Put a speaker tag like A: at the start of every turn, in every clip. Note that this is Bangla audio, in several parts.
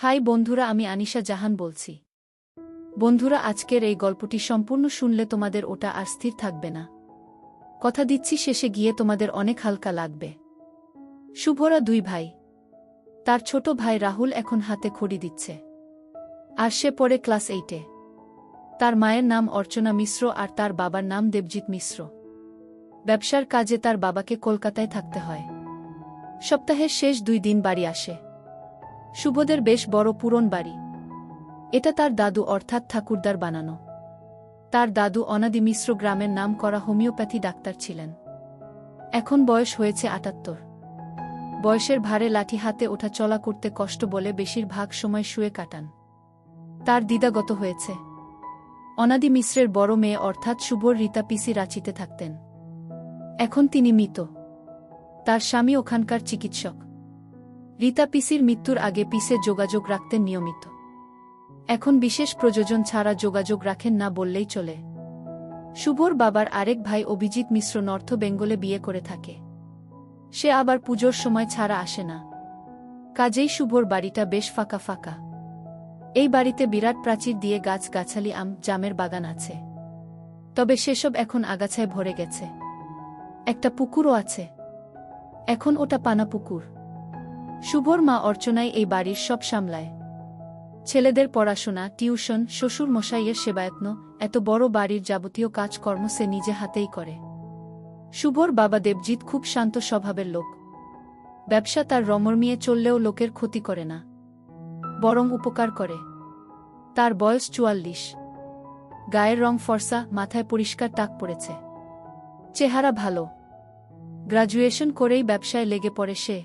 A: হাই বন্ধুরা, আমি আনিশা জাহান বলছি। বন্ধুরা, আজকের এই গল্পটি সম্পূর্ণ শুনলে তোমাদের ওটা আর স্থির থাকবে না। কথা দিচ্ছি, শেষে গিয়ে তোমাদের অনেক হালকা লাগবে। শুভরা দুই ভাই। তার ছোট ভাই রাহুল এখন হাতে খড়ি দিচ্ছে, আর সে পড়ে ক্লাস 8-এ। তার মায়ের নাম অর্চনা মিশ্র আর তার বাবার নাম দেবজিৎ মিশ্র। ব্যবসার কাজে তার বাবাকে কলকাতায় থাকতে হয়। সপ্তাহের শেষ 2 দিন বাড়ি আসে। শুভদের বেশ বড় পুরন বাড়ি। এটা তার দাদু অর্থাৎ ঠাকুরদার বানানো। তার দাদু অনাদি মিশ্র গ্রামের নাম করা হোমিওপ্যাথি ডাক্তার ছিলেন। এখন বয়স হয়েছে 78। বয়সের ভারে লাঠি হাতে ওঠা চলা করতে কষ্ট বলে বেশিরভাগ সময় শুয়ে কাটান। তার দিদাগত হয়েছে। অনাদি মিশ্রের বড় মেয়ে অর্থাৎ শুভর রীতা পিসি রাঁচিতে থাকতেন। এখন তিনি মৃত। তার স্বামী ওখানকার চিকিৎসক। রীতা পিসির মৃত্যুর আগে পিসে যোগাযোগ রাখতেন নিয়মিত। এখন বিশেষ প্রয়োজন ছাড়া যোগাযোগ রাখেন না বললেই চলে। শুভর বাবার আরেক ভাই অভিজিৎ মিশ্র নর্থ বেঙ্গলে বিয়ে করে থাকে। সে আবার পুজোর সময় ছাড়া আসে না। কাজেই শুভর বাড়িটা বেশ ফাঁকা ফাঁকা। এই বাড়িতে বিরাট প্রাচীর দিয়ে গাছ-গাছালি, আম জামের বাগান আছে। তবে সেসব এখন আগাছায় ভরে গেছে। একটা পুকুরও আছে। এখন ওটা পানা পুকুর। শুভর মা অর্চনাই এই বাড়ির সব সামলায়। ছেলেদের পড়াশোনা, টিউশন, শ্বশুর মশাইয়ের সেবায়ত্ন, এত বড় বাড়ির যাবতীয় কাজকর্ম সে নিজে হাতেই করে। শুভর বাবা দেবজিৎ খুব শান্ত স্বভাবের লোক। ব্যবসা তার রমরমিয়ে চললেও লোকের ক্ষতি করে না, বরং উপকার করে। তার বয়স 44। গায়ের রং ফর্সা, মাথায় পরিষ্কার টাক পড়েছে। চেহারা ভালো। গ্রাজুয়েশন করেই ব্যবসায় লেগে পড়ে সে।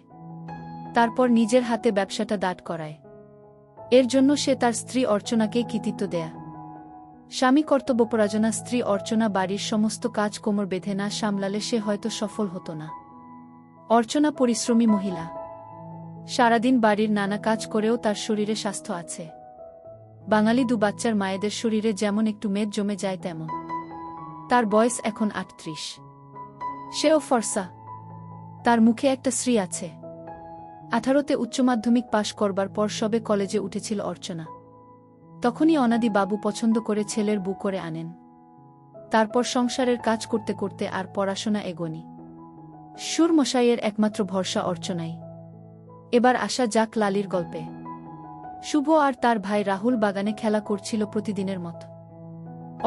A: তারপর নিজের হাতে ব্যবসাটা দাঁড় করায়। এর জন্য সে তার স্ত্রী অর্চনাকেই কৃতিত্ব দেয়া। স্বামী কর্তব্যপরায়ণা স্ত্রী অর্চনা বাড়ির সমস্ত কাজ কোমর বেঁধে না সামলালে সে হয়তো সফল হতো না। অর্চনা পরিশ্রমী মহিলা। সারাদিন বাড়ির নানা কাজ করেও তার শরীরে স্বাস্থ্য আছে। বাঙালি 2 বাচ্চার মায়েদের শরীরে যেমন একটু মেদ জমে যায় তেমন। তার বয়স এখন 38। সেও ফর্সা। তার মুখে একটা শ্রী আছে। 18তে উচ্চমাধ্যমিক পাশ করবার পর সবে কলেজে উঠেছিল অর্চনা। তখনই অনাদি বাবু পছন্দ করে ছেলের বউ করে আনেন। তারপর সংসারের কাজ করতে করতে আর পড়াশোনা এগোনি। সুরমশাইয়ের একমাত্র ভরসা অর্চনাই। এবার আসা যাক লালির গল্পে। শুভ আর তার ভাই রাহুল বাগানে খেলা করছিল প্রতিদিনের মতো।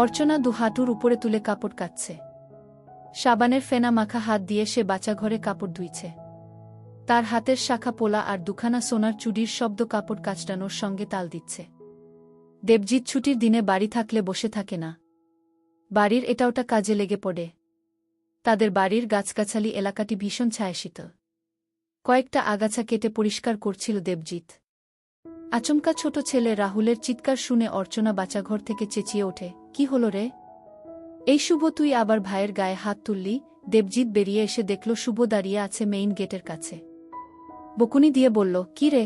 A: অর্চনা 2 হাঁটুর উপরে তুলে কাপড় কাচ্ছে। সাবানের ফেনা মাখা হাত দিয়ে সে বাচাঘরে কাপড় ধুইছে। তার হাতের শাখা পোলা আর 2খানা সোনার চুড়ির শব্দ কাপড় কাচটানোর সঙ্গে তাল দিচ্ছে। দেবজিৎ ছুটির দিনে বাড়ি থাকলে বসে থাকে না। বাড়ির এটা ওটা কাজে লেগে পড়ে। তাদের বাড়ির গাছগাছালি এলাকাটি ভীষণ ছায়াশীতল। কয়েকটা আগাছা কেটে পরিষ্কার করছিল দেবজিৎ। আচমকা ছোট ছেলে রাহুলের চিৎকার শুনে অর্চনা বাচাঘর থেকে চেঁচিয়ে ওঠে, কি হলো রে? এই শুভ, তুই আবার ভাইয়ের গায়ে হাত তুললি? দেবজিৎ বেরিয়ে এসে দেখল শুভ দাঁড়িয়ে আছে মেইন গেটের কাছে। বকুনি দিয়ে বলল, কি রে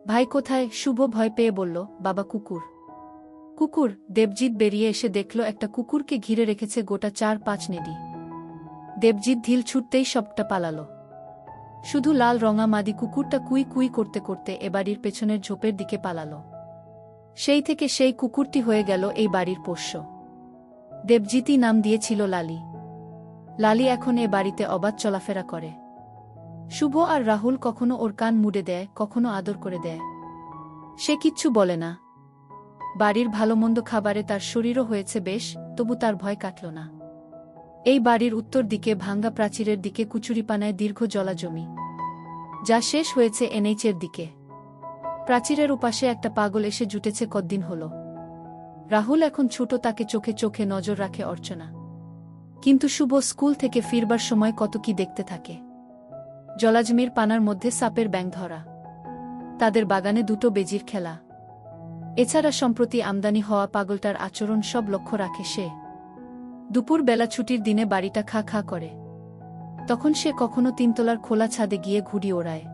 A: ভাই, কোথায়? শুভ ভয় পেয়ে বলল, বাবা, কুকুর। কুকুর? দেবজিৎ বেরিয়ে এসে দেখল একটা কুকুরকে ঘিরে রেখেছে গোটা 4-5 নেডি। দেবজিৎ ঢিল ছুটতেই সবটা পালালো। শুধু লাল রঙা মাদি কুকুরটা কুই কুই করতে করতে এ বাড়ির পেছনের ঝোপের দিকে পালালো। সেই থেকে সেই কুকুরটি হয়ে গেল এই বাড়ির পোষ্য। দেবজিৎই নাম দিয়েছিল লালি। লালি এখন এ বাড়িতে অবাধ চলাফেরা করে। শুভ আর রাহুল কখনো ওর কান মুড়ে দেয়, কখনো আদর করে দেয়। সে কিচ্ছু বলে না। বাড়ির ভালোমন্দ খাবারে তার শরীরও হয়েছে বেশ, তবু তার ভয় কাটল না। এই বাড়ির উত্তর দিকে ভাঙ্গা প্রাচীরের দিকে কুচুরিপানায় দীর্ঘ জলাজমি, যা শেষ হয়েছে এনএইচের দিকে। প্রাচীরের উপাশে একটা পাগল এসে জুটেছে কদ্দিন হল। রাহুল এখন ছোট, তাকে চোখে চোখে নজর রাখে অর্চনা। কিন্তু শুভ স্কুল থেকে ফিরবার সময় কত কি দেখতে থাকে। জলাজমির পানার মধ্যে সাপের ব্যাঙ ধরা, তাদের বাগানে 2টো বেজির খেলা, এছাড়া সম্প্রতি আমদানি হওয়া পাগলটার আচরণ সব লক্ষ্য রাখে সে। দুপুর বেলা ছুটির দিনে বাড়িটা খা খা করে। তখন সে কখনো 3 তলার খোলা ছাদে গিয়ে ঘুড়ি ওড়ায়।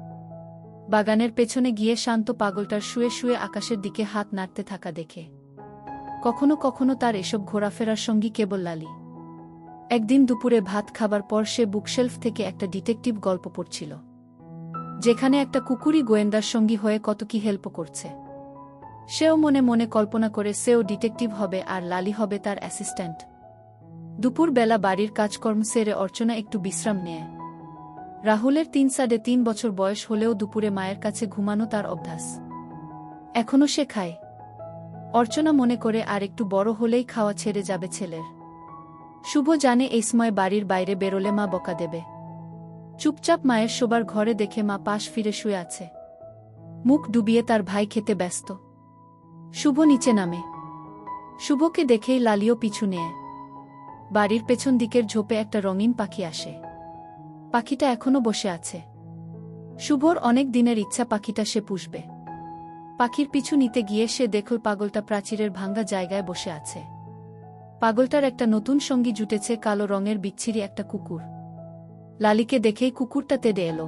A: বাগানের পেছনে গিয়ে শান্ত পাগলটার শুয়ে শুয়ে আকাশের দিকে হাত নাড়তে থাকা দেখে। কখনো কখনো তার এসব ঘোরাফেরার সঙ্গী কেবল লালি। একদিন দুপুরে ভাত খাবার পর সে বুকশেলফ থেকে একটা ডিটেকটিভ গল্প পড়ছিল। যেখানে একটা কুকুরই গোয়েন্দার সঙ্গী হয়ে কত কি হেল্প করছে। সেও মনে মনে কল্পনা করে সেও ডিটেকটিভ হবে আর লালি হবে তার অ্যাসিস্ট্যান্ট। দুপুরবেলা বাড়ির কাজকর্ম সেরে অর্চনা একটু বিশ্রাম নেয়। রাহুলের 3.5 বছর বয়স হলেও দুপুরে মায়ের কাছে ঘুমানো তার অভ্যাস। এখনও সে খায়। অর্চনা মনে করে আর একটু বড় হলেই খাওয়া ছেড়ে যাবে ছেলের। শুভ জানে এই সময় বাড়ির বাইরে বেরোলে মা বকা দেবে। চুপচাপ মায়ের শোবার ঘরে দেখে মা পাশ ফিরে শুয়ে আছে। মুখ ডুবিয়ে তার ভাই খেতে ব্যস্ত। শুভ নিচে নামে। শুভকে দেখেই লালিও পিছু নেয়। বাড়ির পেছন দিকের ঝোপে একটা রঙিন পাখি আসে। পাখিটা এখনো বসে আছে। শুভর অনেক দিনের ইচ্ছা পাখিটা সে পুষবে। পাখির পিছু নিতে গিয়ে সে দেখল পাগলটা প্রাচীরের ভাঙ্গা জায়গায় বসে আছে। পাগলটার একটা নতুন সঙ্গী জুটেছে, কালো রঙের বিচ্ছিরি একটা কুকুর। লালিকে দেখেই কুকুরটা তেড়ে এলো।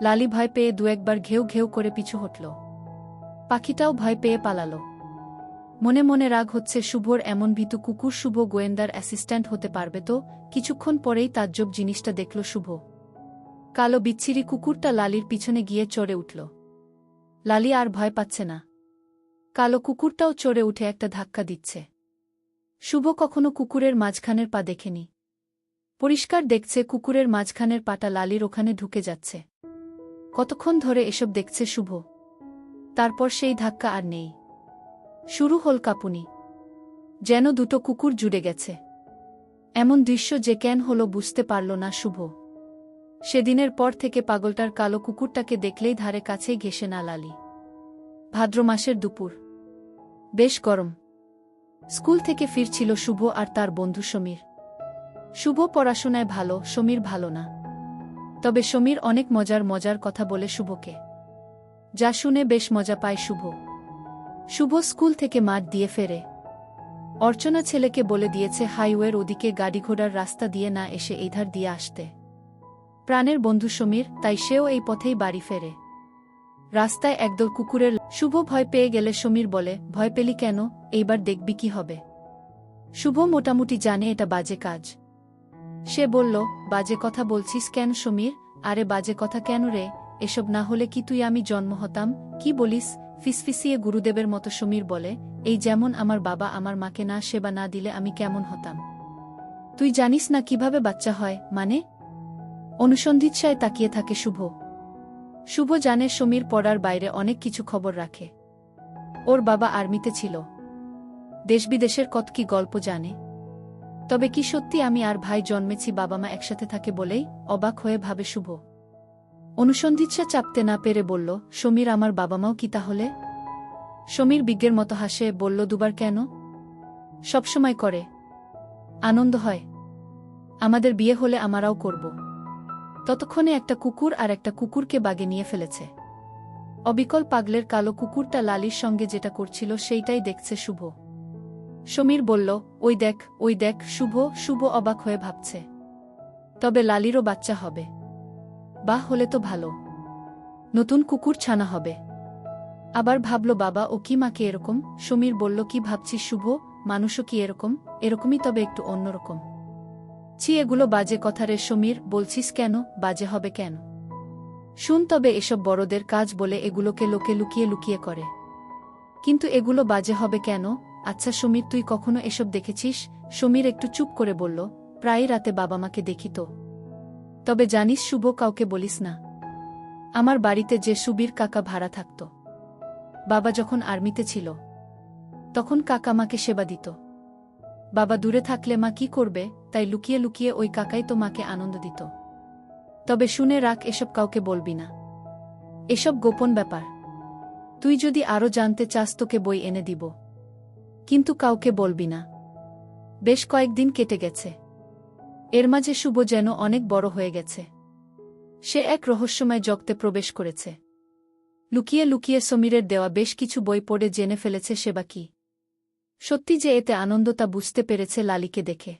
A: লালি ভয় পেয়ে দু একবার ঘেউ ঘেউ করে পিছু হটল। পাখিটাও ভয় পেয়ে পালালো। মনে মনে রাগ হচ্ছে শুভর এমন ভীতু কুকুর। শুভ গোয়েন্দার অ্যাসিস্ট্যান্ট হতে পারবে তো? কিছুক্ষণ পরেই তাজ্জব জিনিসটা দেখল শুভ। কালো বিচ্ছিরি কুকুরটা লালির পিছনে গিয়ে চড়ে উঠল। লালি আর ভয় পাচ্ছে না। কালো কুকুরটাও চড়ে উঠে একটা ধাক্কা দিচ্ছে। শুভ কখনো কুকুরের মাঝখানের পা দেখেনি। পরিষ্কার দেখছে কুকুরের মাঝখানের পাটা লালির ওখানে ঢুকে যাচ্ছে। কতক্ষণ ধরে এসব দেখছে শুভ। তারপর সেই ধাক্কা আর নেই। শুরু হল কাঁপুনি। যেন দুটো কুকুর জুড়ে গেছে। এমন দৃশ্য যে কেন হলো বুঝতে পারল না শুভ। সেদিনের পর থেকে পাগলটার কালো কুকুরটাকে দেখলেই ধারে কাছেই ঘেঁষে না লালি। ভাদ্র মাসের দুপুর। বেশ গরম। স্কুল থেকে ফিরছিল শুভ আর তার বন্ধু সমীর। শুভ পড়াশোনায় ভালো, সমীর ভালো না। তবে সমীর অনেক মজার কথা বলে শুভকে, যা শুনে বেশ মজা পায় শুভ। শুভ স্কুল থেকে মাঠ দিয়ে ফেরে। অর্চনা ছেলেকে বলে দিয়েছে হাইওয়ের ওদিকে গাড়িঘোড়ার রাস্তা দিয়ে না এসে এই ধার দিয়ে আসতে। প্রাণের বন্ধু সমীর, তাই সেও এই পথেই বাড়ি ফেরে। রাস্তায় একদল কুকুরের। শুভ ভয় পেয়ে গেলে সমীর বলে, ভয় পেলি কেন? এইবার দেখবি কি হবে। শুভ মোটামুটি জানে এটা বাজে কাজ। সে বলল, বাজে কথা বলছিস কেন সমীর? আরে বাজে কথা কেন রে? এসব না হলে কি তুই আমি জন্ম হতাম? কি বলিস? ফিসফিসিয়ে গুরুদেবের মতো সমীর বলে, এই যেমন আমার বাবা আমার মাকে না সেবা না দিলে আমি কেমন হতাম। তুই জানিস না কিভাবে বাচ্চা হয়? মানে? অনুসন্ধিৎসায় তাকিয়ে থাকে শুভ। শুভ জানে সমীর পড়ার বাইরে অনেক কিছু খবর রাখে। ওর বাবা আর্মিতে ছিল। দেশবিদেশের কত কি গল্প জানে। তবে কি সত্যি আমি আর ভাই জন্মেছি বাবা মা একসাথে থাকে বলেই? অবাক হয়ে ভাবে শুভ। অনুসন্ধিৎসা চাপতে না পেরে বলল, সমীর আমার বাবা মাও কি তাহলে? সমীর বিজ্ঞের মতো হাসে বলল, দুবার কেন? সবসময় করে। আনন্দ হয়। আমাদের বিয়ে হলে আমরাও করব। ততক্ষণে একটা কুকুর আর একটা কুকুরকে বাগে নিয়ে ফেলেছে। অবিকল পাগলের কালো কুকুরটা লালির সঙ্গে যেটা করছিল সেইটাই দেখছে শুভ। সমীর বলল, ওই দেখ শুভ অবাক হয়ে ভাবছে। তবে লালিরও বাচ্চা হবে। বাহ, হলে তো ভালো। নতুন কুকুর ছানা হবে। আবার ভাবল, বাবা ও কি মাকে এরকম? সমীর বলল, কি ভাবছিস শুভ? মানুষও কি এরকম? এরকমই, তবে একটু অন্যরকম। ছি, এগুলো বাজে কথা রে সমীর। বলছিস কেন? বাজে হবে কেন? শুন, তবে এসব বড়দের কাজ বলে এগুলোকে লোকে লুকিয়ে লুকিয়ে করে। কিন্তু এগুলো বাজে হবে কেন? আচ্ছা সমীর, তুই কখনো এসব দেখেছিস? সমীর একটু চুপ করে বলল, প্রায়ই রাতে বাবা মাকে দেখি তো। তবে জানিস শুভ, কাউকে বলিস না। আমার বাড়িতে যে সুবীর কাকা ভাড়া থাকত, বাবা যখন আর্মিতে ছিল তখন কাকা মাকে সেবা দিত। বাবা দূরে থাকলে মা কি করবে, তাই লুকিয়ে লুকিয়ে ওই কাকাই তো মাকে আনন্দ দিত। তবে শুনে রাখ, এসব কাউকে বলবি না। এসব গোপন ব্যাপার। তুই যদি আরও জানতে চাস তোকে বই এনে দিব, কিন্তু কাউকে বলবি না। বেশ কয়েকদিন কেটে গেছে। এর মাঝে শুভ যেন অনেক বড় হয়ে গেছে। সে এক রহস্যময় জগতে প্রবেশ করেছে। লুকিয়ে লুকিয়ে সমীরের দেওয়া বেশ কিছু বই পড়ে জেনে ফেলেছে সেবা কি। সত্যি যে এতে আনন্দ তা বুঝতে পেরেছে লালিকে দেখে।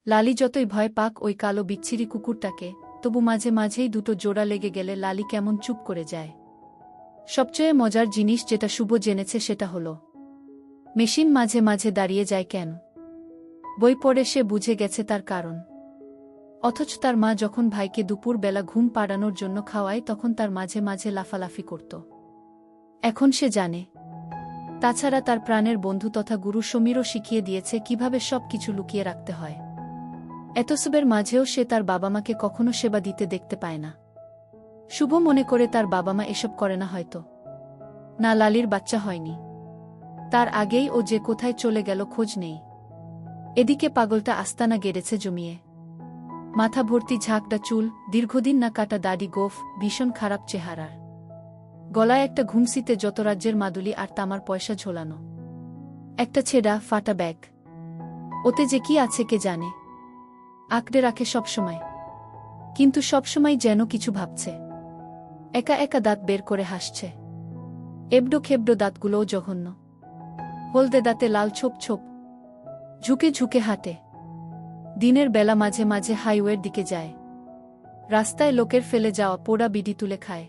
A: লালি যতই ভয় পাক ওই কালো বিচ্ছিরি কুকুরটাকে, তবু মাঝে মাঝেই দুটো জোড়া লেগে গেলে লালি কেমন চুপ করে যায়। সবচেয়ে মজার জিনিস যেটা শুভ জেনেছে সেটা হলো, মেশিন মাঝে মাঝে দাঁড়িয়ে যায় কেন? বই পড়ে সে বুঝে গেছে তার কারণ। অথচ তার মা যখন ভাইকে দুপুর বেলা ঘুম পাড়ানোর জন্য খাওয়ায় তখন তার মাঝে মাঝে লাফালাফি করত। এখন সে জানে। তাছাড়া তার প্রাণের বন্ধু তথা গুরু সমীরও শিখিয়ে দিয়েছে কিভাবে সব কিছু লুকিয়ে রাখতে হয়। এতসবের মাঝেও সে তার বাবা-মাকে কখনো সেবা দিতে দেখতে পায় না। শুভ মনে করে তার বাবা-মা এসব করে না হয়তো। না, লালির বাচ্চা হয়নি। তার আগেই ও যে কোথায় চলে গেল খোঁজ নেই। এদিকে পাগলটা আস্তানা গেড়েছে জমিয়ে। মাথা ভর্তি ঝাঁকটা চুল, দীর্ঘদিন না কাটা দাড়ি, গোঁফ, ভীষণ খারাপ চেহারার। গলায় একটা ঘুমসিতে যত রাজ্যের মাদুলি আর তামার পয়সা ঝোলানো। একটা ছেঁড়া ফাটা ব্যাগ। ওতে যে কি আছে কে জানে। আঁকড়ে রাখে সবসময়, কিন্তু সবসময় যেন কিছু ভাবছে। একা একা দাঁত বের করে হাসছে। এবড়ো খেবড়ো দাঁতগুলোও জঘন্য। হলদে দাঁতে লাল ছোপ ছোপ। ঝুঁকে ঝুঁকে হাঁটে। দিনের বেলা মাঝে মাঝে হাইওয়ের দিকে যায়। রাস্তায় লোকের ফেলে যাওয়া পোড়া বিড়ি তুলে খায়,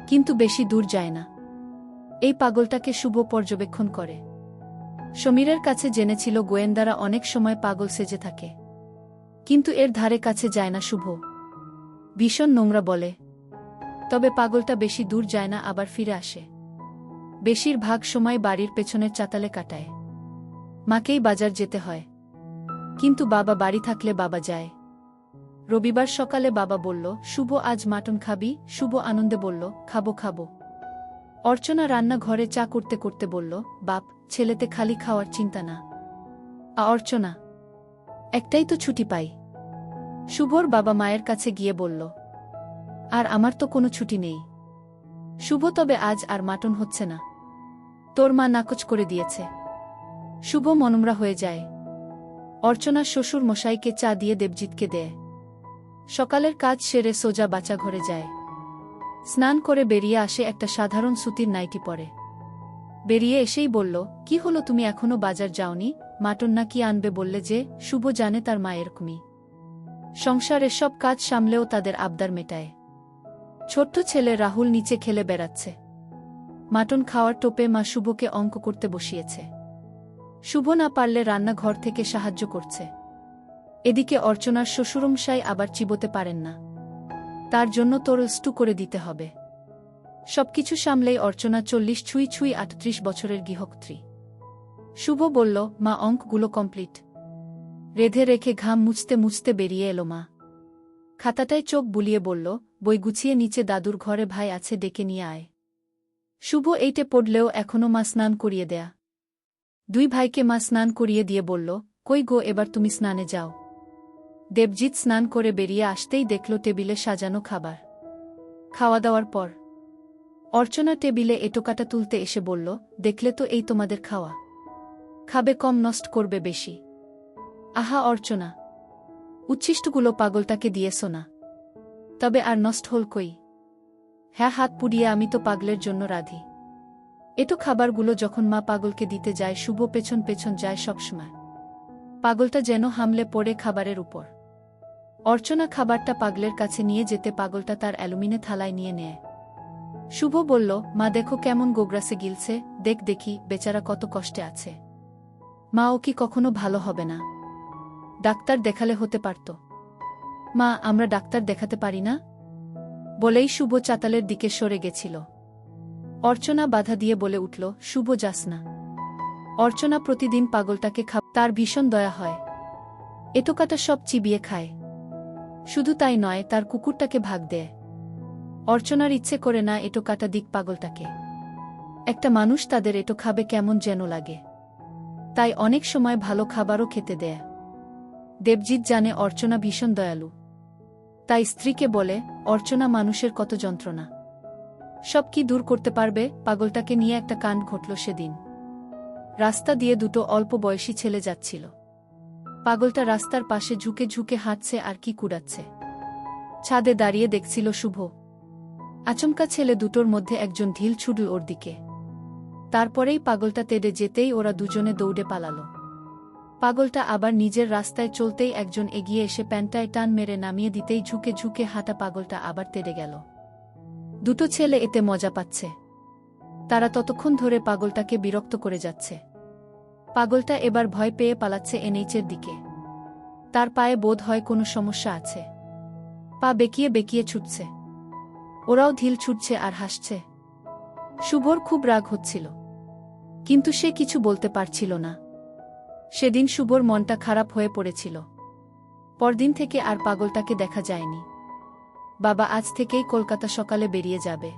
A: কিন্তু বেশি দূর যায় না। এই পাগলটাকে শুভ পর্যবেক্ষণ করে। সমীরের কাছে জেনেছিল গোয়েন্দারা অনেক সময় পাগল সেজে থাকে, কিন্তু এর ধারে কাছে যায় না শুভ। ভীষণ নোংরা বলে। তবে পাগলটা বেশি দূর যায় না, আবার ফিরে আসে। বেশিরভাগ সময় বাড়ির পেছনের চাতালে কাটায়। মাকেই বাজার যেতে হয়, কিন্তু বাবা বাড়ি থাকলে বাবা যায়। রবিবার সকালে বাবা বলল, শুভ আজ মাটন খাবি? শুভ আনন্দে বলল, খাবো খাবো। অর্চনা রান্নাঘরে চা করতে করতে বলল, বাপ, ছেলেতে খালি খাওয়ার চিন্তা না। অর্চনা, একটাই তো ছুটি পাই। শুভর বাবা মায়ের কাছে গিয়ে বলল, আর আমার তো কোনো ছুটি নেই। শুভ, তবে আজ আর মাটন হচ্ছে না। তোর মা নাকচ করে দিয়েছে। শুভ মনমরা হয়ে যায়। অর্চনা শ্বশুর মশাইকে চা দিয়ে দেবজিৎকে দেয়। সকালের কাজ সেরে সোজা বাচ্চা ঘরে যায়। স্নান করে বেরিয়ে আসে, একটা সাধারণ সুতির নাইটি পরে। বেরিয়ে এসেই বলল, কি হলো, তুমি এখনো বাজার যাওনি? মাটন না কি আনবে বললে যে? শুভ জানে তার মা এরকমই। সংসারের সব কাজ সামলেও তাদের আবদার মেটায়। ছোট্ট ছেলে রাহুল নিচে খেলে বেড়াচ্ছে। মাটন খাওয়ার টোপে মা শুভকে অঙ্ক করতে বসিয়েছে। শুভ না পারলে রান্নাঘর থেকে সাহায্য করছে। এদিকে অর্চনার শ্বশুরমশাই আবার চিবোতে পারেন না, তার জন্য তোর স্টু করে দিতে হবে। সবকিছু সামলেই অর্চনা 40 ছুঁই ছুঁই 38 বছরের গৃহকর্ত্রী। শুভ বলল, মা, অঙ্কগুলো কমপ্লিট। রেধে রেখে ঘাম মুছতে মুছতে বেরিয়ে এলো মা। খাতাটায় চোখ বুলিয়ে বলল, বই গুছিয়ে নিচে দাদুর ঘরে ভাই আছে, ডেকে নিয়ে আয়। শুভ এইটে পড়লেও এখনো মা স্নান করিয়ে দেয়া। দুই ভাইকে মা স্নান করিয়ে দিয়ে বলল, কই গো, এবার তুমি স্নানে যাও। দেবজিৎ স্নান করে বেরিয়ে আসতেই দেখল টেবিলে সাজানো খাবার। খাওয়া দাওয়ার পর অর্চনা টেবিলে এটোকাটা তুলতে এসে বলল, দেখলে তো, এই তোমাদের খাওয়া। খাবে কম, নষ্ট করবে বেশি। আহা অর্চনা, উচ্ছিষ্টগুলো পাগলটাকে দিয়েছ না? তবে আর নষ্ট হল কই? হ্যাঁ, হাত পুড়িয়ে আমি তো পাগলের জন্য রাধি। এটো খাবারগুলো যখন মা পাগলকে দিতে যায়, শুভ পেছন পেছন যায় সবসময়। পাগলটা যেন হামলে পড়ে খাবারের উপর। অর্চনা খাবারটা পাগলের কাছে নিয়ে যেতে পাগলটা তার অ্যালুমিনে থালায় নিয়ে নেয়। শুভ বলল, মা দেখো কেমন গোগ্রাসে গিলছে, দেখ দেখি, বেচারা কত কষ্টে আছে। মা, ও কি কখনো ভালো হবে না? ডাক্তার দেখালে হতে পারত। মা, আমরা ডাক্তার দেখাতে পারি না? বলেই শুভ চাতালের দিকে সরে গেছিল। অর্চনা বাধা দিয়ে বলে উঠল, শুভ, যাস না। অর্চনা প্রতিদিন পাগলটাকে তার ভীষণ দয়া হয়। এটোকাটা সব চিবিয়ে খায়। শুধু তাই নয়, তার কুকুরটাকে ভাগ দেয়। অর্চনার ইচ্ছে করে না এটোকাটা দিক পাগলটাকে। একটা মানুষ তাদের এটো খাবে কেমন যেন লাগে, তাই অনেক সময় ভালো খাবারও খেতে দেয়। দেবজিৎ জানে অর্চনা ভীষণ দয়ালু, তাই স্ত্রীকে বলে, অর্চনা, মানুষের কত যন্ত্রণা, সব কি দূর করতে পারবে? পাগলটাকে নিয়ে একটা কাণ্ড ঘটল সেদিন। রাস্তা দিয়ে দুটো অল্প বয়সী ছেলে যাচ্ছিল। পাগলটা রাস্তার পাশে ঝুঁকে ঝুঁকে হাঁটছে আর কি কুড়াচ্ছে। ছাদে দাঁড়িয়ে দেখছিল শুভ। আচমকা ছেলে দুটোর মধ্যে একজন ঢিল ছুড়ল ওর দিকে। তারপরেই পাগলটা তেড়ে যেতেই ওরা দুজনে দৌড়ে পালালো। পাগলটা আবার নিজের রাস্তায় চলতেই একজন এগিয়ে এসে প্যান্টায় টান মেরে নামিয়ে দিতেই ঝুঁকে ঝুঁকে হাঁটা পাগলটা আবার তেড়ে গেল। দুটো ছেলে এতে মজা পাচ্ছে। তারা ততক্ষণ ধরে পাগলটাকে বিরক্ত করে যাচ্ছে। পাগলটা এবার ভয় পেয়ে পালাচ্ছে এনএইচের দিকে। তার পায়ে বোধ হয় কোনো সমস্যা আছে। পা বেঁকিয়ে বেঁকিয়ে ছুটছে। ওরাও ঢিল ছুটছে আর হাসছে। শুভর খুব রাগ হচ্ছিল, কিন্তু সে কিছু বলতে পারছিল না। সেদিন শুভর মনটা খারাপ হয়ে পড়েছিল। পরদিন থেকে আর পাগলটাকে দেখা যায়নি। বাবা আজ থেকেই কলকাতা সকালে বেরিয়ে যাবে।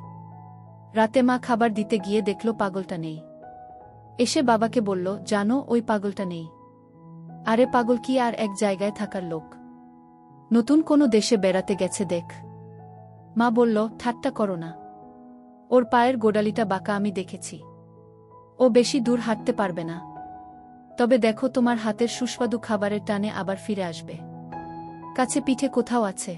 A: রাতে মা খাবার দিতে গিয়ে দেখল পাগলটা নেই। এসে বাবাকে বলল, জানো ওই পাগলটা নেই। আরে পাগল কি আর এক জায়গায় থাকার লোক? নতুন কোনো দেশে বেড়াতে গেছে দেখ। মা বলল, ঠাট্টা করো না। ওর পায়ের গোড়ালিটা বাঁকা আমি দেখেছি। ও বেশি দূর হাঁটতে পারবে না। তবে দেখো তোমার হাতের সুস্বাদু খাবারের টানে আবার ফিরে আসবে। কাছে পিঠে কোথাও আছে।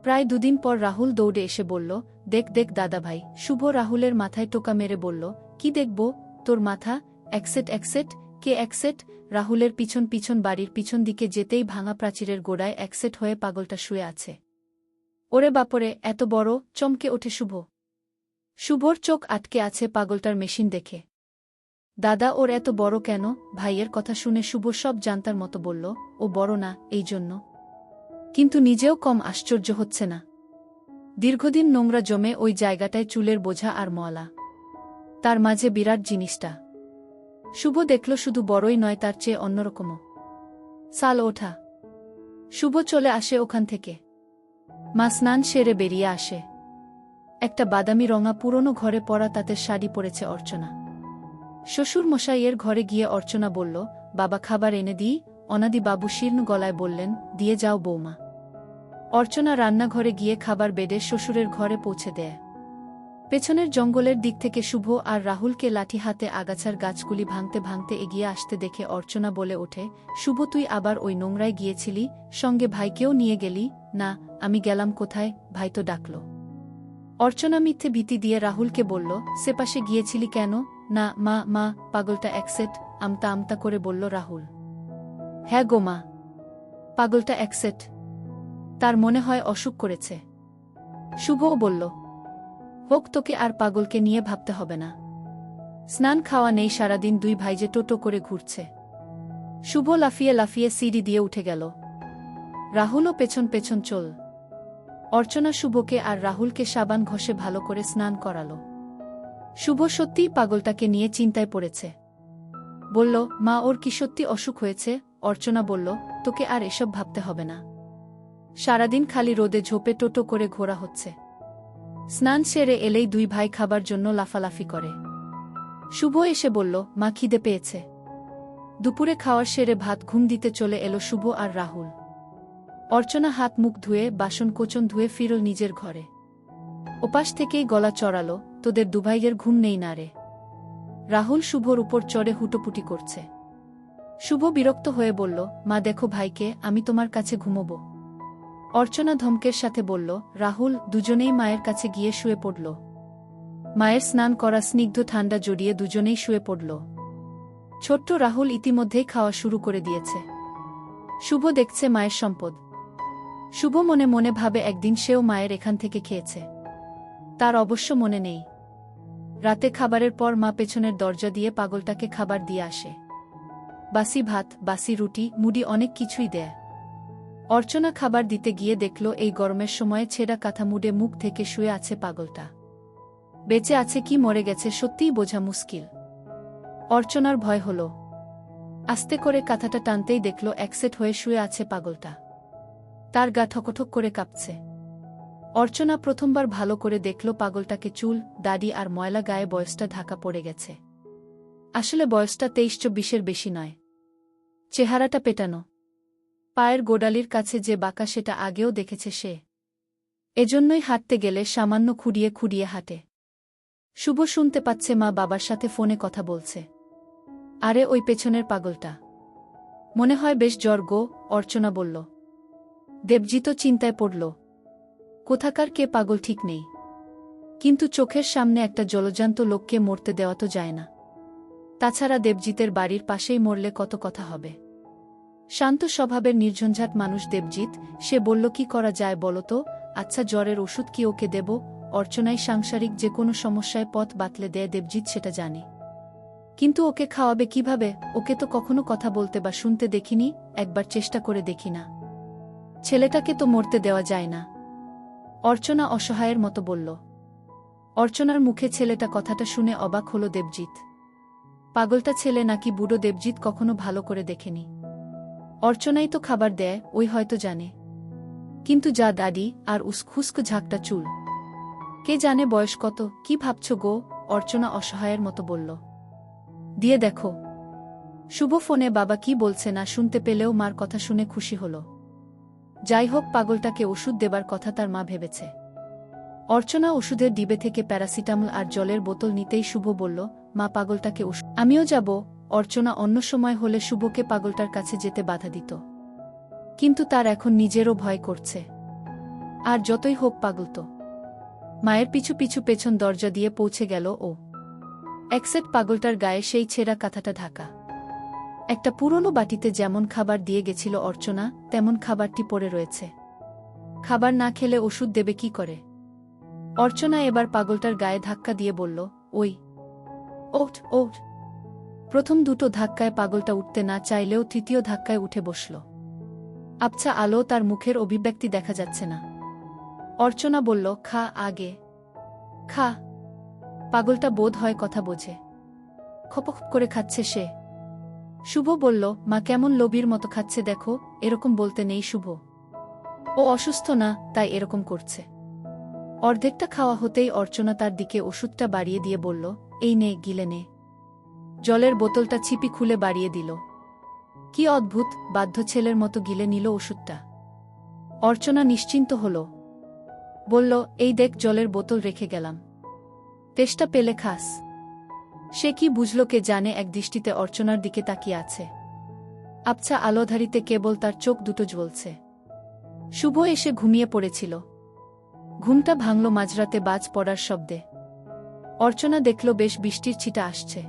A: প্রায় দুদিন পর রাহুল দৌড়ে এসে বলল, দেখ দেখ দাদাভাই। শুভ রাহুলের মাথায় টোকা মেরে বলল, কি দেখব তোর মাথা? একসেট একসেট। কে একসেট? রাহুলের পিছন পিছন বাড়ির পিছন দিকে যেতেই ভাঙা প্রাচীরের গোড়ায় একসেট হয়ে পাগলটা শুয়ে আছে। ওরে বাপরে, এত বড়! চমকে ওঠে শুভ। শুভর চোখ আটকে আছে পাগলটার মেশিন দেখে। দাদা ওর এত বড় কেন? ভাইয়ের কথা শুনে শুভ সব জানতার মতো বলল, ও বড় না এই জন্য। কিন্তু নিজেও কম আশ্চর্য হচ্ছে না। দীর্ঘদিন নোংরা জমে ওই জায়গাটায় চুলের বোঝা আর ময়লা। তার মাঝে বিরাট জিনিসটা। শুভ দেখল শুধু বড়ই নয়, তার চেয়ে অন্যরকমও। সাল ওঠা। শুভ চলে আসে ওখান থেকে। মা স্নান সেরে বেরিয়ে আসে। একটা বাদামি রঙা পুরনো ঘরে পরা তাঁতের শাড়ি পরেছে অর্চনা। শ্বশুর মশাইয়ের ঘরে গিয়ে অর্চনা বলল, বাবা খাবার এনে দিই? অনাদি বাবু শীর্ণ গলায় বললেন, দিয়ে যাও বৌমা। অর্চনা রান্নাঘরে গিয়ে খাবার বেড়ে শ্বশুরের ঘরে পৌঁছে দেয়। পেছনের জঙ্গলের দিক থেকে শুভ আর রাহুলকে লাঠি হাতে আগাছার গাছগুলি ভাঙতে ভাঙতে এগিয়ে আসতে দেখে অর্চনা বলে ওঠে, শুভ তুই আবার ওই নোংরায় গিয়েছিলি? সঙ্গে ভাইকেও নিয়ে গেলি? না, আমি গেলাম কোথায়, ভাই তো ডাকল। অর্চনা মিথ্যে ভীতি দিয়ে রাহুলকে বলল, সে পাশে গিয়েছিলি কেন? না মা, মা পাগলটা একসেট, আমতা আমতা করে বলল রাহুল। হ্যাঁ গো মা, পাগলটা একসেট। তার মনে হয় অসুখ করেছে। শুভও বলল, হোক, তোকে আর পাগলকে নিয়ে ভাবতে হবে না। স্নান খাওয়া নেই সারাদিন, দুই ভাইজে টোটো করে ঘুরছে। শুভ লাফিয়ে লাফিয়ে সিঁড়ি দিয়ে উঠে গেল। রাহুলও পেছন পেছন চল। অর্চনা শুভকে আর রাহুলকে সাবান ঘষে ভালো করে স্নান করালো। শুভ সত্যিই পাগলটাকে নিয়ে চিন্তায় পড়েছে। বলল, মা ওর কি সত্যি অসুখ হয়েছে? অর্চনা বলল, তোকে আর এসব ভাবতে হবে না। সারাদিন খালি রোদে ঝোপে টোটো করে ঘোরা হচ্ছে। স্নান সেরে এলেই দুই ভাই খাবার জন্য লাফালাফি করে। শুভ এসে বলল, মা খিদে পেয়েছে। দুপুরে খাওয়ার সেরে ভাত ঘুম দিতে চলে এলো শুভ আর রাহুল। অর্চনা হাত মুখ ধুয়ে বাসন কোচন ধুয়ে ফিরল নিজের ঘরে। ওপাশ থেকেই গলা চড়ালো, তোদের দুভাইয়ের ঘুম নেই না রে? রাহুল শুভর উপর চড়ে হুটোপুটি করছে। শুভ বিরক্ত হয়ে বলল, মা দেখো ভাইকে, আমি তোমার কাছে ঘুমোব। অর্চনা ধমকের সাথে বলল, রাহুল। দুজনেই মায়ের কাছে গিয়ে শুয়ে পড়ল। মায়ের স্নান করা স্নিগ্ধ ঠান্ডা জড়িয়ে দুজনেই শুয়ে পড়ল। ছোট্ট রাহুল ইতিমধ্যেই খাওয়া শুরু করে দিয়েছে। শুভ দেখছে মায়ের সম্পদ। শুভ মনে মনে ভাবে একদিন সেও মায়ের এখান থেকে খেয়েছে। তার অবশ্য মনে নেই। রাতে খাবারের পর মা পেছনের দরজা দিয়ে পাগলটাকে খাবার দিয়ে আসে। বাসি ভাত, বাসি রুটি, মুড়ি, অনেক কিছুই দেয়। অর্চনা খাবার দিতে গিয়ে দেখল এই গরমের সময়ে ছেঁড়া কাঁথা মুড়ে মুখ থেকে শুয়ে আছে পাগলটা। বেঁচে আছে কি মরে গেছে সত্যিই বোঝা মুশকিল। অর্চনার ভয় হল। আস্তে করে কাঁথাটা টানতেই দেখল একসেট হয়ে শুয়ে আছে পাগলটা। তার গা ঠকঠক করে কাঁপছে। অর্চনা প্রথমবার ভালো করে দেখল পাগলটাকে চুল, দাড়ি আর ময়লা গায়ে বয়সটা ঢাকা পড়ে গেছে। আসলে বয়সটা 23-24-এর বেশি নয়। চেহারাটা পেটানো। পায়ের গোড়ালির কাছে যে বাঁকা সেটা আগেও দেখেছে সে। এজন্যই হাঁটতে গেলে সামান্য খুঁড়িয়ে খুঁড়িয়ে হাঁটে। শুভ শুনতে পাচ্ছে মা বাবার সাথে ফোনে কথা বলছে। আরে ওই পেছনের পাগলটা। মনে হয় বেশ জ্বর গো, অর্চনা বলল। দেবজিৎও চিন্তায় পড়ল। কোথাকার কে পাগল ঠিক নেই, কিন্তু চোখের সামনে একটা জলজান্ত লোককে মরতে দেওয়া তো যায় না। তাছাড়া দেবজিতের বাড়ির পাশেই মরলে কত কথা হবে। শান্ত স্বভাবের নির্ঝঞ্ঝাট মানুষ দেবজিৎ, সে বলল, কি করা যায় বলো তো? আচ্ছা, জ্বরের ওষুধ কি ওকে দেব? অর্চনাই সাংসারিক যে কোনো সমস্যায় পথ বাতলে দেয় দেবজিৎ সেটা জানে। কিন্তু ওকে খাওয়াবে কিভাবে? ওকে তো কখনো কথা বলতে বা শুনতে দেখিনি, একবার চেষ্টা করে দেখি না। ছেলেটাকে তো মরতে দেওয়া যায় না। অর্চনা অসহায়ের মতো বলল। অর্চনার মুখে ছেলেটা কথাটা শুনে অবাক হল দেবজিৎ। পাগলটা ছেলে নাকি বুড়ো দেবজিৎ কখনো ভালো করে দেখেনি। অর্চনাই তো খাবার দেয়, ওই হয়তো জানে। কিন্তু যা দাড়ি আর উস্কুস্ক ঝাঁকটা চুল, কে জানে বয়স কত? কি ভাবছ গো? অর্চনা অসহায়ের মতো বলল। দিয়ে দেখো। শুভ ফোনে বাবা কি বলছে না শুনতে পেলেও মার কথা শুনে খুশি হল। যাই হোক, পাগলটাকে ওষুধ দেবার কথা তার মা ভেবেছে। অর্চনা ওষুধের ডিবে থেকে প্যারাসিটামল আর জলের বোতল নিতেই শুভ বলল, মা পাগলটাকে ওষুধ। আমিও যাব। অর্চনা অন্য সময় হলে শুভকে পাগলটার কাছে যেতে বাধা দিত, কিন্তু তার এখন নিজেরও ভয় করছে। আর যতই হোক পাগল তো। মায়ের পিছু পিছু পেছন দরজা দিয়ে পৌঁছে গেল ও। একসেট পাগলটার গায়ে সেই ছেঁড়া কাঁথাটা ঢাকা। একটা পুরনো বাটিতে যেমন খাবার দিয়ে গেছিল অর্চনা, তেমন খাবারটি পড়ে রয়েছে। খাবার না খেলে ওষুধ দেবে কি করে? অর্চনা এবার পাগলটার গায়ে ধাক্কা দিয়ে বলল, ওই ওঠ ওঠ। প্রথম দুটো ধাক্কায় পাগলটা উঠতে না চাইলেও তৃতীয় ধাক্কায় উঠে বসল। আবছা আলো, তার মুখের অভিব্যক্তি দেখা যাচ্ছে না। অর্চনা বলল, খা আগে খা। পাগলটা বোধ হয় কথা বোঝে। খপখপ করে খাচ্ছে সে। শুভ বলল, মা কেমন লোভীর মতো খাচ্ছে দেখো। এরকম বলতে নেই শুভ। ও অসুস্থ না, তাই এরকম করছে। অর্ধেকটা খাওয়া হতেই অর্চনা তার দিকে ওষুধটা বাড়িয়ে দিয়ে বলল, এই নে, গিলে নে। জলের বোতলটা ছিপি খুলে বাড়িয়ে দিল। কি অদ্ভুত, বাধ্য ছেলের মতো গিলে নিল ওষুধটা। অর্চনা নিশ্চিন্ত হল। বলল, এই দেখ, জলের বোতল রেখে গেলাম, তেষ্টা পেলে খাস। সে কি বুঝল কে জানে, এক দৃষ্টিতে অর্চনার দিকে তাকিয়ে আছে। আবছা আলোধারিতে কেবল তার চোখ দুটো জ্বলছে। শুভ এসে ঘুমিয়ে পড়েছিল। ঘুমটা ভাঙল মাঝরাতে বাজ পড়ার শব্দে। অর্চনা দেখল বেশ বৃষ্টির ছিটা আসছে।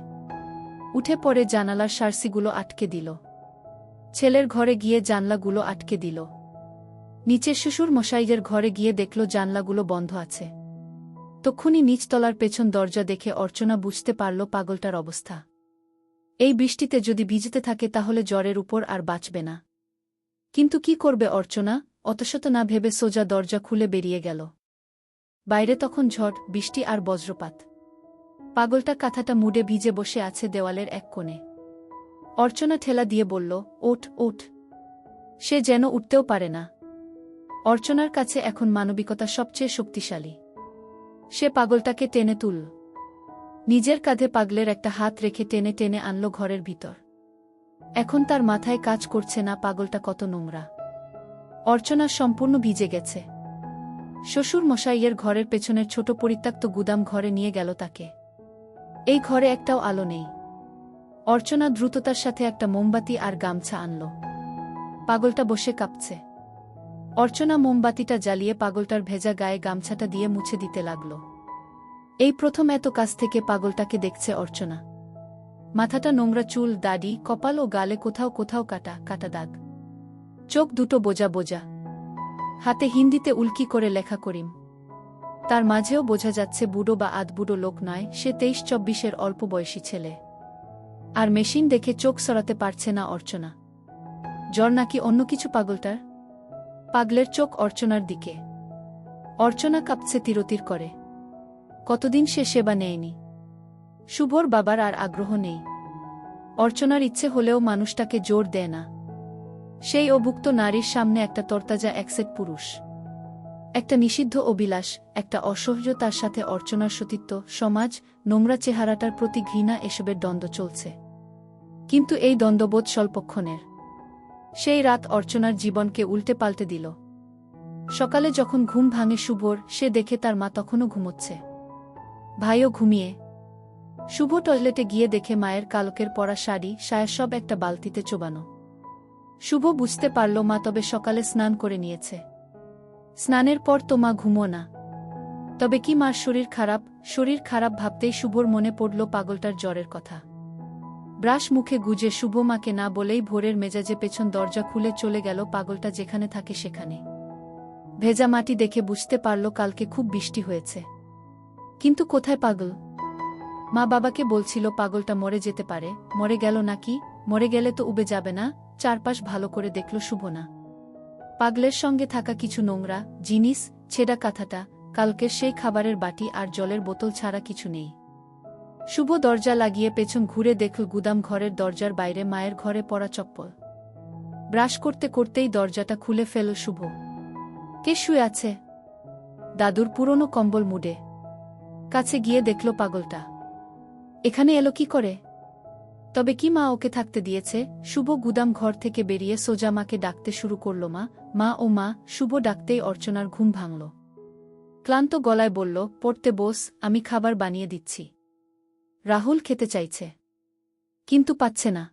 A: উঠে পড়ে জানালার সার্সিগুলো আটকে দিল। ছেলের ঘরে গিয়ে জানলাগুলো আটকে দিল। নিচের শ্বশুর মশাইয়ের ঘরে গিয়ে দেখল জানলাগুলো বন্ধ আছে। তক্ষুনি নিচতলার পেছন দরজা দেখে অর্চনা বুঝতে পারল পাগলটার অবস্থা। এই বৃষ্টিতে যদি ভিজতে থাকে তাহলে জ্বরের উপর আর বাঁচবে না। কিন্তু কি করবে অর্চনা? অতশত না ভেবে সোজা দরজা খুলে বেরিয়ে গেল। বাইরে তখন ঝড়, বৃষ্টি আর বজ্রপাত। পাগলটা কাঁথাটা মুড়ে ভিজে বসে আছে দেওয়ালের এক কোণে। অর্চনা ঠেলা দিয়ে বলল, ওঠ ওঠ। সে যেন উঠতেও পারে না। অর্চনার কাছে এখন মানবিকতা সবচেয়ে শক্তিশালী। সে পাগলটাকে টেনে তুলল। নিজের কাঁধে পাগলের একটা হাত রেখে টেনে টেনে আনল ঘরের ভিতর। এখন তার মাথায় কাজ করছে না পাগলটা কত নোংরা। অর্চনা সম্পূর্ণ ভিজে গেছে। শ্বশুর মশাইয়ের ঘরের পেছনের ছোট পরিত্যক্ত গুদাম ঘরে নিয়ে গেল তাকে। এই ঘরে একটাও আলো নেই। অর্চনা দ্রুততার সাথে একটা মোমবাতি আর গামছা আনল। পাগলটা বসে কাঁপছে। অর্চনা মোমবাতিটা জ্বালিয়ে পাগলটার ভেজা গায়ে গামছাটা দিয়ে মুছে দিতে লাগল। এই প্রথম এত কাছ থেকে পাগলটাকে দেখছে অর্চনা। মাথাটা নোংরা, চুল, দাড়ি, কপাল ও গালে কোথাও কোথাও কাটা কাটা দাগ। চোখ দুটো বোজা বোজা। হাতে হিন্দিতে উল্কি করে লেখা করিম। তার মাঝেও বোঝা যাচ্ছে বুড়ো বা আধবুড়ো লোক নয়, সে 23-24-এর অল্প বয়সী ছেলে। আর মেশিন দেখে চোখ সরাতে পারছে না অর্চনা। জ্বর নাকি অন্য কিছু পাগলটার? পাগলের চোখ অর্চনার দিকে। অর্চনা কাঁপছে তিরতির করে। কতদিন সে সেবা নেয়নি। শুভর বাবার আর আগ্রহ নেই। অর্চনার ইচ্ছে হলেও মানুষটাকে জোর দেয় না। সেই অভুক্ত নারীর সামনে একটা তরতাজা একসেট পুরুষ, একটা নিষিদ্ধ অভিলাষ, একটা অসহ্য, তার সাথে অর্চনার সতীত্ব, সমাজ, নোংরা চেহারাটার প্রতি ঘৃণা, এসবের দ্বন্দ্ব চলছে। কিন্তু এই দ্বন্দ্ববোধ স্বল্পক্ষণের। সেই রাত অর্চনার জীবনকে উল্টে পাল্টে দিল। সকালে যখন ঘুম ভাঙে শুভর, সে দেখে তার মা তখনও ঘুমোচ্ছে, ভাইও ঘুমিয়ে। শুভ টয়লেটে গিয়ে দেখে মায়ের কালকের পরা শাড়ি, সায়া সব একটা বালতিতে চোবানো। শুভ বুঝতে পারল মা তবে সকালে স্নান করে নিয়েছে। স্নানের পর তো মা ঘুমো না। তবে কি মার শরীর খারাপ? শরীর খারাপ ভাবতেই শুভর মনে পড়ল পাগলটার জ্বরের কথা। ব্রাশ মুখে গুজে শুভ মাকে না বলেই ভোরের মেজাজে পেছন দরজা খুলে চলে গেল পাগলটা যেখানে থাকে সেখানে। ভেজা মাটি দেখে বুঝতে পারল কালকে খুব বৃষ্টি হয়েছে। কিন্তু কোথায় পাগল? মা বাবাকে বলছিল পাগলটা মরে যেতে পারে, মরে গেল নাকি, মরে গেলে তো উবে যাবে না। চারপাশ ভালো করে দেখল শুভ না। পাগলের সঙ্গে থাকা কিছু নোংরা জিনিস, ছেঁড়া কাঁথাটা, কালকের সেই খাবারের বাটি আর জলের বোতল ছাড়া কিছু নেই। শুভ দরজা লাগিয়ে পেছন ঘুরে দেখল গুদাম ঘরের দরজার বাইরে মায়ের ঘরে পড়া চপ্পল। ব্রাশ করতে করতেই দরজাটা খুলে ফেল শুভ। কে শুয়ে আছে? দাদুর পুরনো কম্বল মুড়ে। কাছে গিয়ে দেখল পাগলটা। এখানে এলো কি করে? তবে কি মা ওকে থাকতে দিয়েছে? শুভ গুদাম ঘর থেকে বেরিয়ে সোজা মাকে ডাকতে শুরু করল, মা, মা ও মা। শুভ ডাকতেই অর্চনার ঘুম ভাঙল। ক্লান্ত গলায় বলল, পড়তে বস, আমি খাবার বানিয়ে দিচ্ছি। রাহুল খেতে চাইছে, কিন্তু পাচ্ছে না।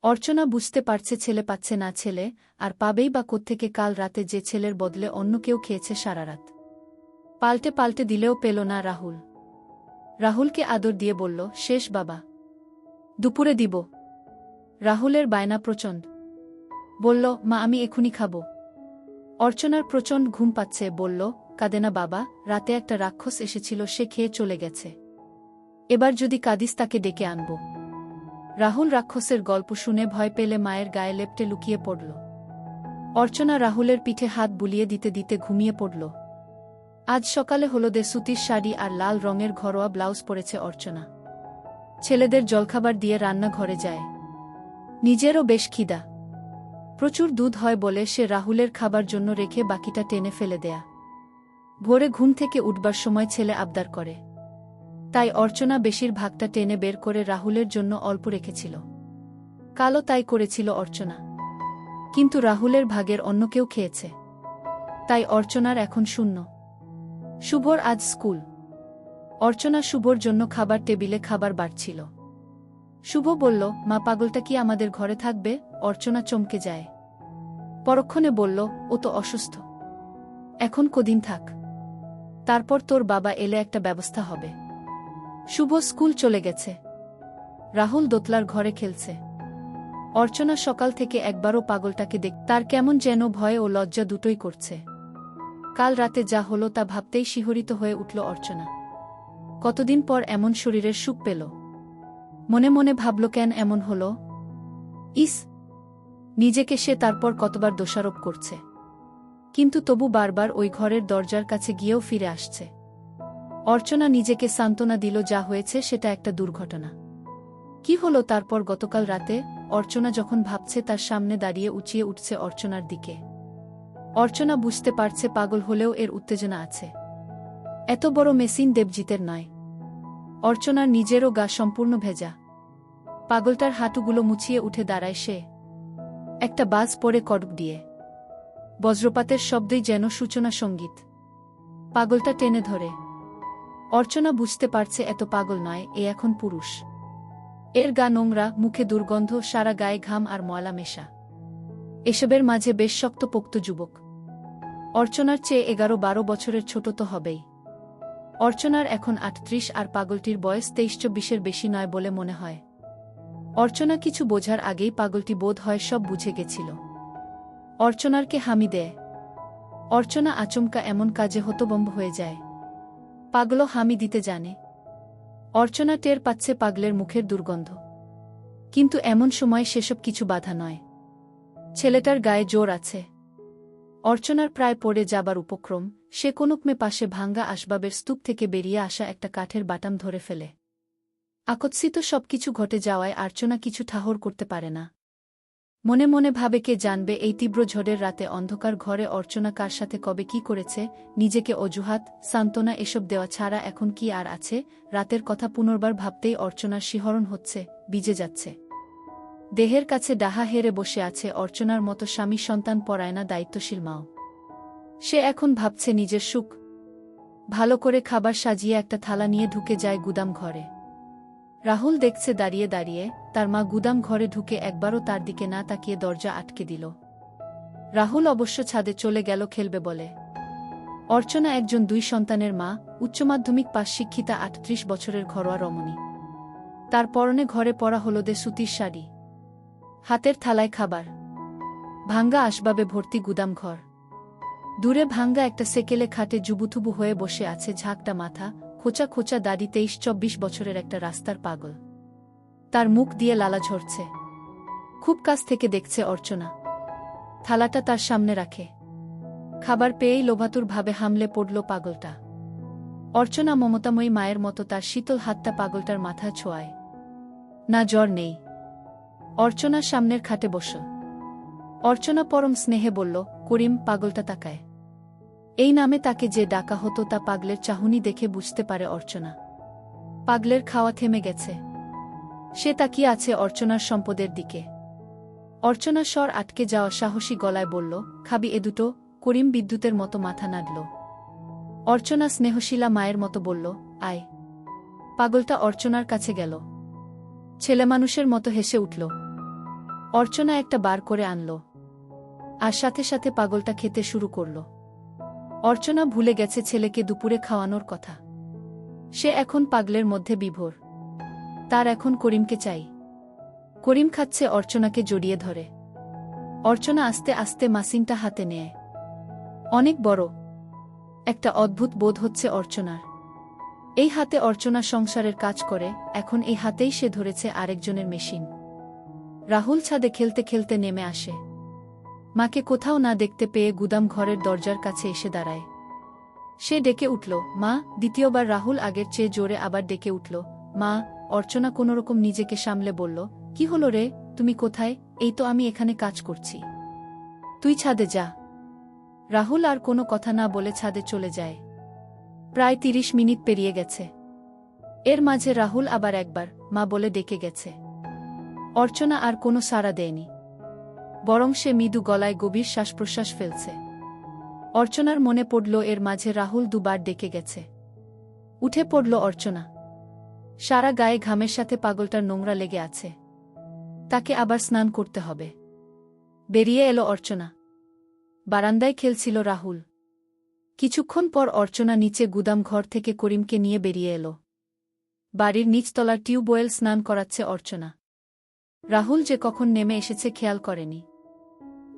A: অর্চনা বুঝতে পারছে ছেলে পাচ্ছে না, ছেলে আর পাবেই বা কোত্থেকে? কাল রাতে যে ছেলের বদলে অন্য কেউ খেয়েছে সারারাত। পাল্টে পাল্টে দিলেও পেল না রাহুল। রাহুলকে আদর দিয়ে বলল, শেষ বাবা, দুপুরে দিব। রাহুলের বায়না প্রচণ্ড। বলল, মা আমি এখুনি খাব। অর্চনার প্রচণ্ড ঘুম পাচ্ছে, বলল, কাঁদে না বাবা, রাতে একটা রাক্ষস এসেছিল, সে খেয়ে চলে গেছে। এবার যদি কাঁদিস তাকে ডেকে আনব। রাহুল রাক্ষসের গল্প শুনে ভয় পেলে মায়ের গায়ে লেপ্টে লুকিয়ে পড়ল। অর্চনা রাহুলের পিঠে হাত বুলিয়ে দিতে দিতে ঘুমিয়ে পড়ল। আজ সকালে হলদে সুতির শাড়ি আর লাল রঙের ঘরোয়া ব্লাউজ পরেছে অর্চনা। ছেলেদের জলখাবার দিয়ে রান্নাঘরে যায়। নিজেরও বেশ খিদা। প্রচুর দুধ হয় বলে সে রাহুলের খাবার জন্য রেখে বাকিটা টেনে ফেলে দেয়া। ভোরে ঘুম থেকে উঠবার সময় ছেলে আবদার করে, তাই অর্চনা বেশিরভাগটা টেনে বের করে রাহুলের জন্য অল্প রেখেছিল। কালও তাই করেছিল অর্চনা, কিন্তু রাহুলের ভাগের অন্য কেউ খেয়েছে, তাই অর্চনার এখন শূন্য। শুভর আজ স্কুল। অর্চনা শুভর জন্য খাবার টেবিলে খাবার বাড়ছিল। শুভ বলল, মা পাগলটা কি আমাদের ঘরে থাকবে? অর্চনা চমকে যায়। পরক্ষণে বলল, ও তো অসুস্থ, এখন কদিন থাক, তারপর তোর বাবা এলে একটা ব্যবস্থা হবে। শুভ স্কুল চলে গেছে। রাহুল দোতলার ঘরে খেলছে। অর্চনা সকাল থেকে একবারও পাগলটাকে তার কেমন যেন ভয় ও লজ্জা দুটোই করছে। কাল রাতে যা হলো তা ভাবতেই শিহরিত হয়ে উঠল অর্চনা। কতদিন পর এমন শরীরের সুখ পেল। মনে মনে ভাবল, কেন এমন হলো? ইস, নিজেকে সে তারপর কতবার দোষারোপ করছে, কিন্তু তবু বারবার ওই ঘরের দরজার কাছে গিয়েও ফিরে আসছে। অর্চনা নিজেকে সান্ত্বনা দিল, যা হয়েছে সেটা একটা দুর্ঘটনা। কি হলো তারপর? গতকাল রাতে অর্চনা যখন ভাবছে, তার সামনে দাঁড়িয়ে উঁচিয়ে উঠছে অর্চনার দিকে। অর্চনা বুঝতে পারছে পাগল হলেও এর উত্তেজনা আছে। এত বড় মেশিন দেবজিতের নয়। অর্চনার নিজেরও গা সম্পূর্ণ ভেজা। পাগলটার হাঁটুগুলো মুছিয়ে উঠে দাঁড়ায় সে। একটা বাজ পড়ে কড়ক দিয়ে। বজ্রপাতের শব্দই যেন সূচনা সঙ্গীত। পাগলটা টেনে ধরে। অর্চনা বুঝতে পারছে এত পাগল নয়, এ এখন পুরুষ। এর গা নোংরা, মুখে দুর্গন্ধ, সারা গায়ে ঘাম আর ময়লা মেশা। এসবের মাঝে বেশ শক্তপোক্ত যুবক। অর্চনার চেয়ে 11-12 বছরের ছোট তো হবেই। অর্চনার এখন 38 আর পাগলটির বয়স 23-24-এর বেশি নয় বলে মনে হয়। অর্চনা কিছু বোঝার আগেই পাগলটি বোধ হয় সব বুঝে গেছিল। অর্চনারকে হামি দেয়। অর্চনা আচমকা এমন কাজে হতভম্ব হয়ে যায়। পাগলও হামি দিতে জানে। অর্চনা টের পাচ্ছে পাগলের মুখের দুর্গন্ধ, কিন্তু এমন সময় সেসব কিছু বাধা নয়। ছেলেটার গায়ে জোর আছে। অর্চনার প্রায় পড়ে যাবার উপক্রম, সে কোনক্রমে পাশে ভাঙ্গা আসবাবের স্তূপ থেকে বেরিয়ে আসা একটা কাঠের বাটাম ধরে ফেলে। আকস্মিত সবকিছু ঘটে যাওয়ায় অর্চনা কিছু ঠাহর করতে পারে না। মনে মনে ভাবে, কে জানবে এই তীব্র ঝড়ের রাতে অন্ধকার ঘরে অর্চনা কার সাথে কবে কি করেছে। নিজেকে অজুহাত, সান্ত্বনা এসব দেওয়া ছাড়া এখন কি আর আছে? রাতের কথা পুনর্বার ভাবতেই অর্চনার শিহরণ হচ্ছে, ভিজে যাচ্ছে। দেহের কাছে ডাহা হেরে বসে আছে অর্চনার মতো স্বামী সন্তান পরায়ণা দায়িত্বশীল মাও। সে এখন ভাবছে নিজের সুখ। ভালো করে খাবার সাজিয়ে একটা থালা নিয়ে ঢুকে যায় গুদাম ঘরে। রাহুল দেখছে দাঁড়িয়ে দাঁড়িয়ে, তার মা গুদাম ঘরে ঢুকে একবারও তার দিকে না তাকিয়ে দরজা আটকে দিল। রাহুল অবশ্য ছাদে চলে গেল খেলবে বলে। অর্চনা একজন 2 সন্তানের মা, উচ্চমাধ্যমিক পাশ শিক্ষিতা, 38 বছরের ঘরোয়া রমণী। তার পরনে ঘরে পরা হলদে সুতির শাড়ি, হাতের থালায় খাবার, ভাঙ্গা আসবাবে ভর্তি গুদাম ঘর। দূরে ভাঙ্গা একটা সেকেলে খাটে জুবুথুবু হয়ে বসে আছে ঝাঁকটা মাথা, খোঁচা খোঁচা দাড়ি, 23-24 বছরের একটা রাস্তার পাগল। তার মুখ দিয়ে লালা ঝরছে। খুব কাছ থেকে দেখছে অর্চনা। থালাটা তার সামনে রাখে। খাবার পেয়েই লোভাতুর ভাবে হামলে পড়ল পাগলটা। অর্চনা মমতাময়ী মায়ের মতো তার শীতল হাতটা পাগলটার মাথা ছোঁয়ায়। না, জ্বর নেই। অর্চনার সামনের খাটে বসল। অর্চনা পরম স্নেহে বলল, করিম। পাগলটা তাকায়। এই নামে তাকে যে ডাকা হতো তা পাগলের চাহনি দেখে বুঝতে পারে অর্চনা। পাগলের খাওয়া থেমে গেছে। সে তাকিয়ে আছে অর্চনার সম্পদের দিকে। অর্চনার স্বর আটকে যাওয়া সাহসী গলায় বলল, খাবি এ দুটো? করিম বিদ্যুতের মতো মাথা নাড়ল। অর্চনা স্নেহশীলা মায়ের মতো বলল, আয়। পাগলটা অর্চনার কাছে গেল। ছেলেমানুষের মতো হেসে উঠল। অর্চনা একটা বার করে আনল। আর সাথে সাথে পাগলটা খেতে শুরু করল। অর্চনা ভুলে গেছে ছেলেকে দুপুরে খাওয়ানোর কথা। সে এখন পাগলের মধ্যে বিভোর। তার এখন করিমকে চাই। করিম খাচ্ছে, অর্চনাকে জড়িয়ে ধরে। অর্চনা আস্তে আস্তে মাসিনটা হাতে নেয়। অনেক বড়। একটা অদ্ভুত বোধ হচ্ছে অর্চনার। এই হাতে অর্চনা সংসারের কাজ করে, এখন এই হাতেই সে ধরেছে আরেকজনের মেশিন। রাহুল ছাদে খেলতে খেলতে নেমে আসে। মাকে কোথাও না দেখতে পেয়ে গুদাম ঘরের দরজার কাছে এসে দাঁড়ায়। সে ডেকে উঠল, মা। দ্বিতীয়বার রাহুল আগের চেয়ে জোরে আবার ডেকে উঠল, মা। অর্চনা কোনোরকম নিজেকে সামলে বলল, কি হলো রে? তুমি কোথায়? এই তো আমি এখানে কাজ করছি। তুই ছাদে যা। রাহুল আর কোনো কথা না বলে ছাদে চলে যায়। প্রায় 30 মিনিট পেরিয়ে গেছে। এর মাঝে রাহুল আবার একবার মা বলে ডেকে গেছে। অর্চনা আর কোনো সাড়া দেয়নি, বরং সে মৃদু গলায় গভীর শ্বাসপ্রশ্বাস ফেলছে। অর্চনার মনে পড়ল এর মাঝে রাহুল দুবার ডেকে গেছে। উঠে পড়ল অর্চনা। সারা গায়ে ঘামের সাথে পাগলটার নোংরা লেগে আছে। তাকে আবার স্নান করতে হবে। বেরিয়ে এলো অর্চনা। বারান্দায় খেলছিল রাহুল। কিছুক্ষণ পর অর্চনা নিচে গুদাম ঘর থেকে করিমকে নিয়ে বেরিয়ে এলো। বাড়ির নিচতলার টিউবওয়েল স্নান করাচ্ছে অর্চনা। রাহুল যে কখন নেমে এসেছে খেয়াল করেনি।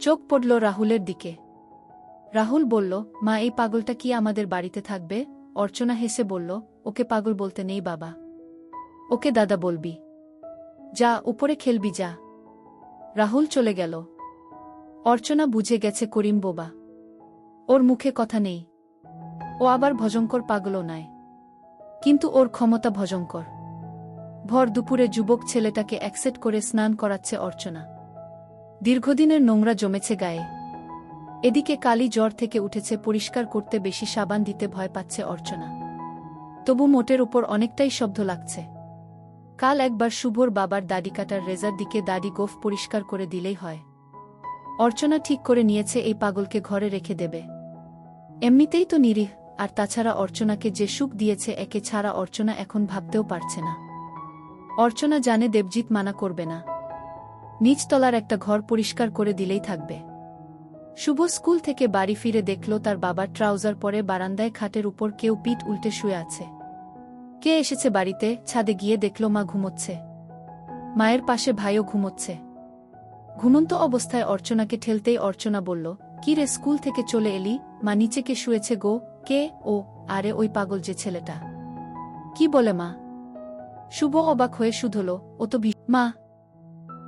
A: চোখ পড়ল রাহুলের দিকে। রাহুল বলল, মা, এই পাগলটা কি আমাদের বাড়িতে থাকবে? অর্চনা হেসে বলল, ওকে পাগল বলতে নেই বাবা। ওকে দাদা বলবি। যা, উপরে খেলবি যা। রাহুল চলে গেল। অর্চনা বুঝে গেছে করিম বোবা। ওর মুখে কথা নেই। ও আবার ভয়ঙ্কর পাগলও নয়, কিন্তু ওর ক্ষমতা ভয়ঙ্কর। ভর দুপুরে যুবক ছেলেটাকে অ্যাকসেপ্ট করে স্নান করাচ্ছে অর্চনা। দীর্ঘদিনের নোংরা জমেছে গায়ে। এদিকে কালি জ্বর থেকে উঠেছে, পরিষ্কার করতে বেশি সাবান দিতে ভয় পাচ্ছে অর্চনা। তবু মোটের উপর অনেকটাই শব্দ লাগছে। কাল একবার শুভর বাবার দাড়ি কাটার রেজার দিকে দাড়ি গোফ পরিষ্কার করে দিলেই হয়। অর্চনা ঠিক করে নিয়েছে এই পাগলকে ঘরে রেখে দেবে। এমনিতেই তো নিরীহ, আর তাছাড়া অর্চনাকে যে সুখ দিয়েছে একে ছাড়া অর্চনা এখন ভাবতেও পারছে না। অর্চনা জানে দেবজিৎ মানা করবে না। নিচতলার একটা ঘর পরিষ্কার করে দিলেই থাকবে। শুভ স্কুল থেকে বাড়ি ফিরে দেখল তার বাবার ট্রাউজার পরে বারান্দায় খাটের উপর কেউ পিঠ উল্টে শুয়ে আছে। কে এসেছে বাড়িতে? ছাদে গিয়ে দেখল মা ঘুমোচ্ছে। মায়ের পাশে ভাইও ঘুমোচ্ছে। ঘুমন্ত অবস্থায় অর্চনাকে ঠেলতেই অর্চনা বলল, কি রে, স্কুল থেকে চলে এলি? মা, নিচে কে শুয়েছে গো? কে? ও, আরে ওই পাগল যে ছেলেটা। কি বলে মা? শুভ অবাক হয়ে শুধল, ও তো মা,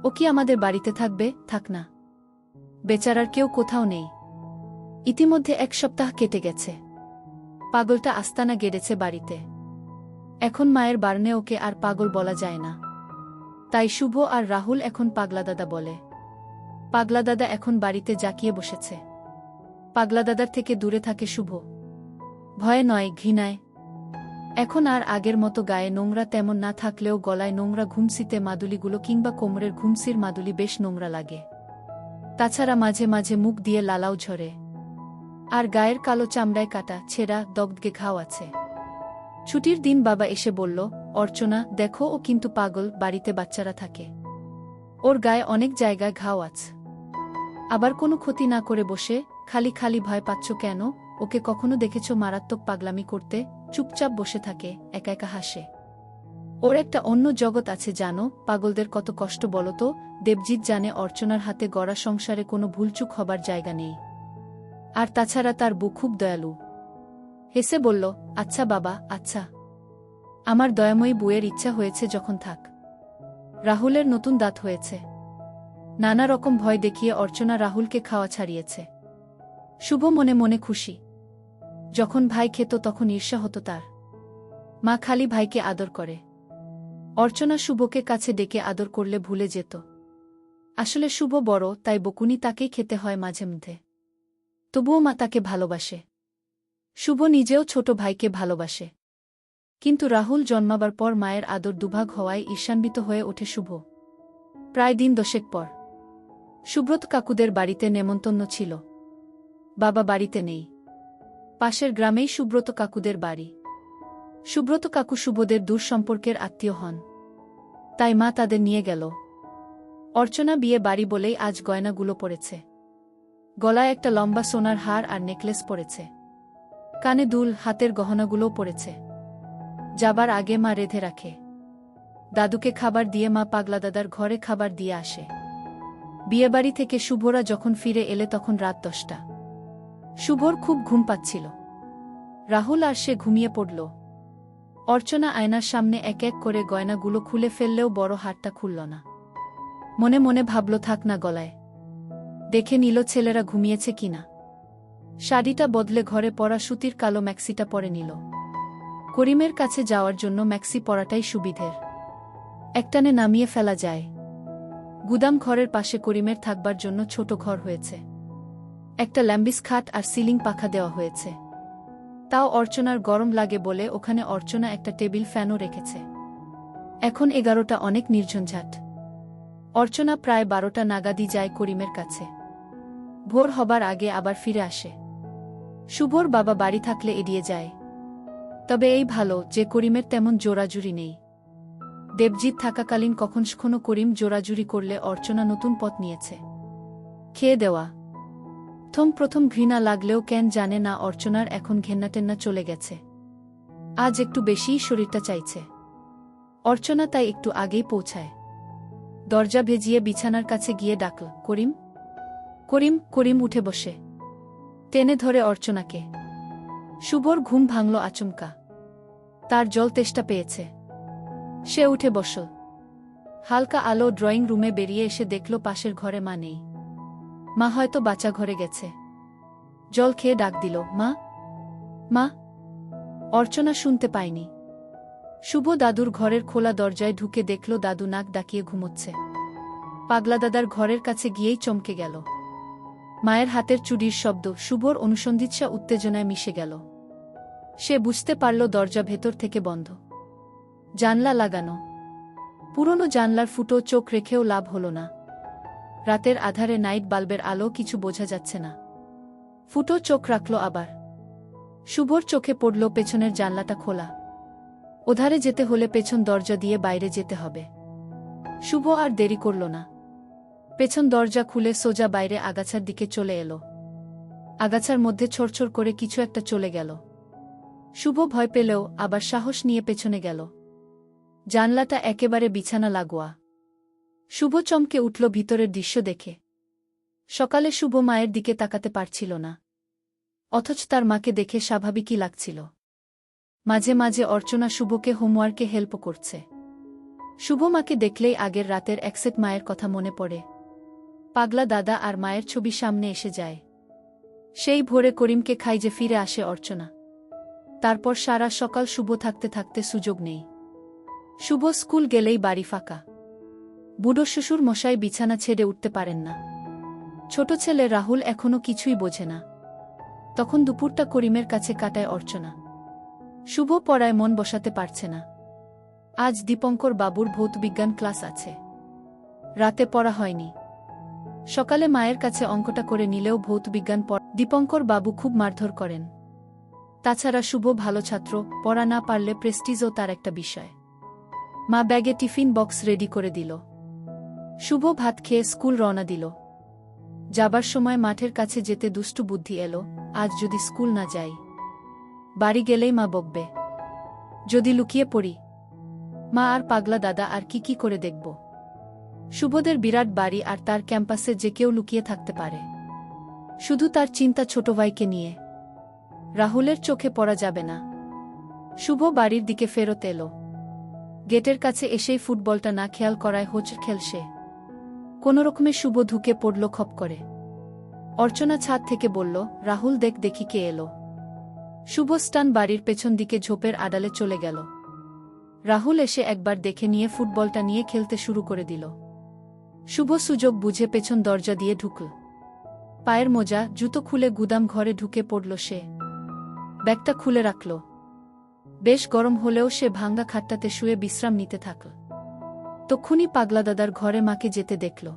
A: ও কি আমাদের বাড়িতে থাকবে? থাক না। বেচারার কেউ কোথাও নেই। ইতিমধ্যে 1 সপ্তাহ কেটে গেছে। পাগলটা আস্তানা গেড়েছে বাড়িতে। এখন মায়ের বারণে ওকে আর পাগল বলা যায় না। তাই শুভ আর রাহুল এখন পাগলা দাদা বলে। পাগলা দাদা এখন বাড়িতে জাকিয়ে বসেছে। পাগলা দাদার থেকে দূরে থাকে শুভ। ভয়ে নয়, ঘৃণায়। এখন আর আগের মতো গায়ে নোংরা তেমন না থাকলেও গলায় নোংরা ঘুমসিতে মাদুলিগুলো কিংবা কোমরের ঘুমসির মাদুলি বেশ নোংরা লাগে। তাছাড়া মাঝে মাঝে মুখ দিয়ে লালাও ঝরে। আর গায়ের কালো চামড়ায় কাটা, ছেঁড়া, দগদগে ঘাও আছে। ছুটির দিন বাবা এসে বলল, অর্চনা দেখো, ও কিন্তু পাগল, বাড়িতে বাচ্চারা থাকে। ওর গায়ে অনেক জায়গায় ঘাও আছে। আবার কোনো ক্ষতি না করে বসে খালি খালি ভয় পাচ্ছ কেন? ওকে কখনো দেখেছ মারাত্মক পাগলামি করতে? চুপচাপ বসে থাকে, একা একা হাসে। ওর একটা অন্য জগৎ আছে জানো? পাগলদের কত কষ্ট বলো তো? দেবজিৎ জানে অর্চনার হাতে গড়া সংসারে কোনো ভুলচুক হবার জায়গা নেই। আর তাছাড়া তার বউ খুব দয়ালু। হেসে বলল, আচ্ছা বাবা, আচ্ছা। আমার দয়াময়ী বউয়ের ইচ্ছা হয়েছে যখন থাক। রাহুলের নতুন দাঁত হয়েছে। নানা রকম ভয় দেখিয়ে অর্চনা রাহুলকে খাওয়া ছাড়িয়েছে। শুভ মনে মনে খুশি। যখন ভাই খেত তখন ঈর্ষা হতো তার। মা খালি ভাইকে আদর করে। অর্চনা শুভকে কাছে ডেকে আদর করলে ভুলে যেত। আসলে শুভ বড়, তাই বকুনি তাকেই খেতে হয় মাঝে মধ্যে। তবুও মা তাকে ভালোবাসে। শুভ নিজেও ছোট ভাইকে ভালোবাসে। কিন্তু রাহুল জন্মাবার পর মায়ের আদর দুভাগ হওয়ায় ঈর্ষান্বিত হয়ে ওঠে শুভ। প্রায় দিন 10 পর সুব্রত কাকুদের বাড়িতে নেমন্তন্ন ছিল। বাবা বাড়িতে নেই। পাশের গ্রামেই সুব্রত কাকুদের বাড়ি। সুব্রত কাকু শুভদের দূর সম্পর্কের আত্মীয় হন। তাই মা তাদের নিয়ে গেল। অর্চনা বিয়ে বাড়ি বলেই আজ গয়নাগুলো পরেছে। গলায় একটা লম্বা সোনার হার আর নেকলেস পরেছে। কানে দুল, হাতের গহনাগুলোও পরেছে। যাবার আগে মা রেঁধে রাখে। দাদুকে খাবার দিয়ে মা পাগলা দাদার ঘরে খাবার দিয়ে আসে। বিয়েবাড়ি থেকে শুভরা যখন ফিরে এলে তখন রাত 10টা। শুভর খুব ঘুম পাচ্ছিল। রাহুল আর সে ঘুমিয়ে পড়ল। অর্চনা আয়নার সামনে এক এক করে গয়নাগুলো খুলে ফেললেও বড় হারটা খুলল না। মনে মনে ভাবল থাক না গলায়। দেখে নিল ছেলেরা ঘুমিয়েছে কিনা। শাড়িটা বদলে ঘরে পরা সুতির কালো ম্যাক্সিটা পরে নিল। করিমের কাছে যাওয়ার জন্য ম্যাক্সি পরাটাই সুবিধের। একটানে নামিয়ে ফেলা যায়। গুদাম ঘরের পাশে করিমের থাকবার জন্য ছোট ঘর হয়েছে। একটা ল্যাম্বিস খাট আর সিলিং পাখা দেওয়া হয়েছে। তাও অর্চনার গরম লাগে বলে ওখানে অর্চনা একটা টেবিল ফ্যানও রেখেছে। এখন 11টা, অনেক নির্ঝঞ্ঝাট। অর্চনা প্রায় 12টা নাগাদই যায় করিমের কাছে। ভোর হবার আগে আবার ফিরে আসে। শুভর বাবা বাড়ি থাকলে এড়িয়ে যায়। তবে এই ভালো যে করিমের তেমন জোরাজুরি নেই। দেবজিৎ থাকাকালীন কখনো করিম জোরাজুরি করলে অর্চনা নতুন পথ নিয়েছে। খেয়ে দেওয়া। প্রথম ঘৃণা লাগলেও কেন জানে না অর্চনার এখন ঘেন্নাটেন্না চলে গেছে। আজ একটু বেশিই শরীরটা চাইছে। অর্চনা তাই একটু আগেই পৌঁছায়। দরজা ভেজিয়ে বিছানার কাছে গিয়ে ডাকল, করিম। করিম করিম উঠে বসে। টেনে ধরে অর্চনাকে। শুভর ঘুম ভাঙল আচমকা। তার জল তেষ্টা পেয়েছে। সে উঠে বসল। হালকা আলো ড্রয়িং রুমে বেরিয়ে এসে দেখল পাশের ঘরে মা নেই। মা হয়তো বাচ্চা ঘরে গেছে। জল খেয়ে ডাক দিল, মা মা। অর্চনা শুনতে পায়নি। শুভ দাদুর ঘরের খোলা দরজায় ঢুকে দেখল দাদু নাক ডাকিয়ে ঘুমোচ্ছে। পাগলা দাদার ঘরের কাছে গিয়েই চমকে গেল। মায়ের হাতের চুড়ির শব্দ শুভর অনুসন্ধিৎসা উত্তেজনায় মিশে গেল। সে বুঝতে পারল দরজা ভেতর থেকে বন্ধ। জানলা লাগানো। পুরনো জানলার ফুটো চোখ রেখেও লাভ হল না। রাতের আধারে নাইট বাল্বের আলো কিছু বোঝা যাচ্ছে না। ফুটো চোখ রাখল আবার। শুভর চোখে পড়ল পেছনের জানলাটা খোলা। ওধারে যেতে হলে পেছন দরজা দিয়ে বাইরে যেতে হবে। শুভ আর দেরি করল না। পেছন দরজা খুলে সোজা বাইরে আগাছার দিকে চলে এলো। আগাছার মধ্যে ছড়ছড় করে কিছু একটা চলে গেল। শুভ ভয় পেলেও আবার সাহস নিয়ে পেছনে গেল। জানলাটা একেবারে বিছানা লাগোয়া। শুভ চমকে উঠল ভিতরের দৃশ্য দেখে। সকালে শুভ মায়ের দিকে তাকাতে পারছিল না। অথচ তার মাকে দেখে স্বাভাবিকই লাগছিল। মাঝে মাঝে অর্চনা শুভকে হোমওয়ার্কে হেল্প করছে। শুভ মাকে দেখলেই আগের রাতের একসেট মায়ের কথা মনে পড়ে। পাগলা দাদা আর মায়ের ছবি সামনে এসে যায়। সেই ভোরে করিমকে খাইজে ফিরে আসে অর্চনা। তারপর সারা সকাল শুভ থাকতে থাকতে সুযোগ নেই। শুভ স্কুল গেলেই বাড়ি ফাঁকা। বুড়ো শ্বশুর মশাই বিছানা ছেড়ে উঠতে পারেন না। ছোট ছেলে রাহুল এখনো কিছুই বোঝে না। তখন দুপুরটা করিমের কাছে কাটায় অর্চনা। শুভ পড়ায় মন বসাতে পারছে না। আজ দীপঙ্কর বাবুর ভৌতবিজ্ঞান ক্লাস আছে। রাতে পড়া হয়নি। সকালে মায়ের কাছে অঙ্কটা করে নিলেও ভৌতবিজ্ঞান দীপঙ্কর বাবু খুব মারধর করেন। তাছাড়া শুভ ভালো ছাত্র, পড়া না পারলে প্রেস্টিজও তার একটা বিষয়। মা ব্যাগে টিফিন বক্স রেডি করে দিল। শুভ ভাত খেয়ে স্কুল রওনা দিল। যাবার সময় মাঠের কাছে যেতে দুষ্টু বুদ্ধি এলো, আজ যদি স্কুল না যাই, বাড়ি গেলেই মা বকবে। যদি লুকিয়ে পড়ি, মা আর পাগলা দাদা আর কি করে দেখব। শুভদের বিরাট বাড়ি আর তার ক্যাম্পাসে যে কেউ লুকিয়ে থাকতে পারে। শুধু তার চিন্তা ছোট ভাইকে নিয়ে। রাহুলের চোখে পড়া যাবে না। শুভ বাড়ির দিকে ফেরত এলো। গেটের কাছে এসেই ফুটবলটা না খেয়াল করায় হোঁচট খেলছে। কোনোরকমে শুভ ঢুকে পড়ল খপ করে। অর্চনা ছাদ থেকে বলল, রাহুল দেখ দেখি কে এলো। শুভ স্টান বাড়ির পেছন দিকে ঝোপের আড়ালে চলে গেল। রাহুল এসে একবার দেখে নিয়ে ফুটবলটা নিয়ে খেলতে শুরু করে দিল। শুভ সুযোগ বুঝে পেছন দরজা দিয়ে ঢুকল। পায়ের মোজা জুতো খুলে গুদাম ঘরে ঢুকে পড়ল সে। ব্যাগটা খুলে রাখল। বেশ গরম হলেও সে ভাঙ্গা খাটটাতে শুয়ে বিশ্রাম নিতে থাকল। তক্ষুনি পাগলা দাদার ঘরে মাকে যেতে দেখল।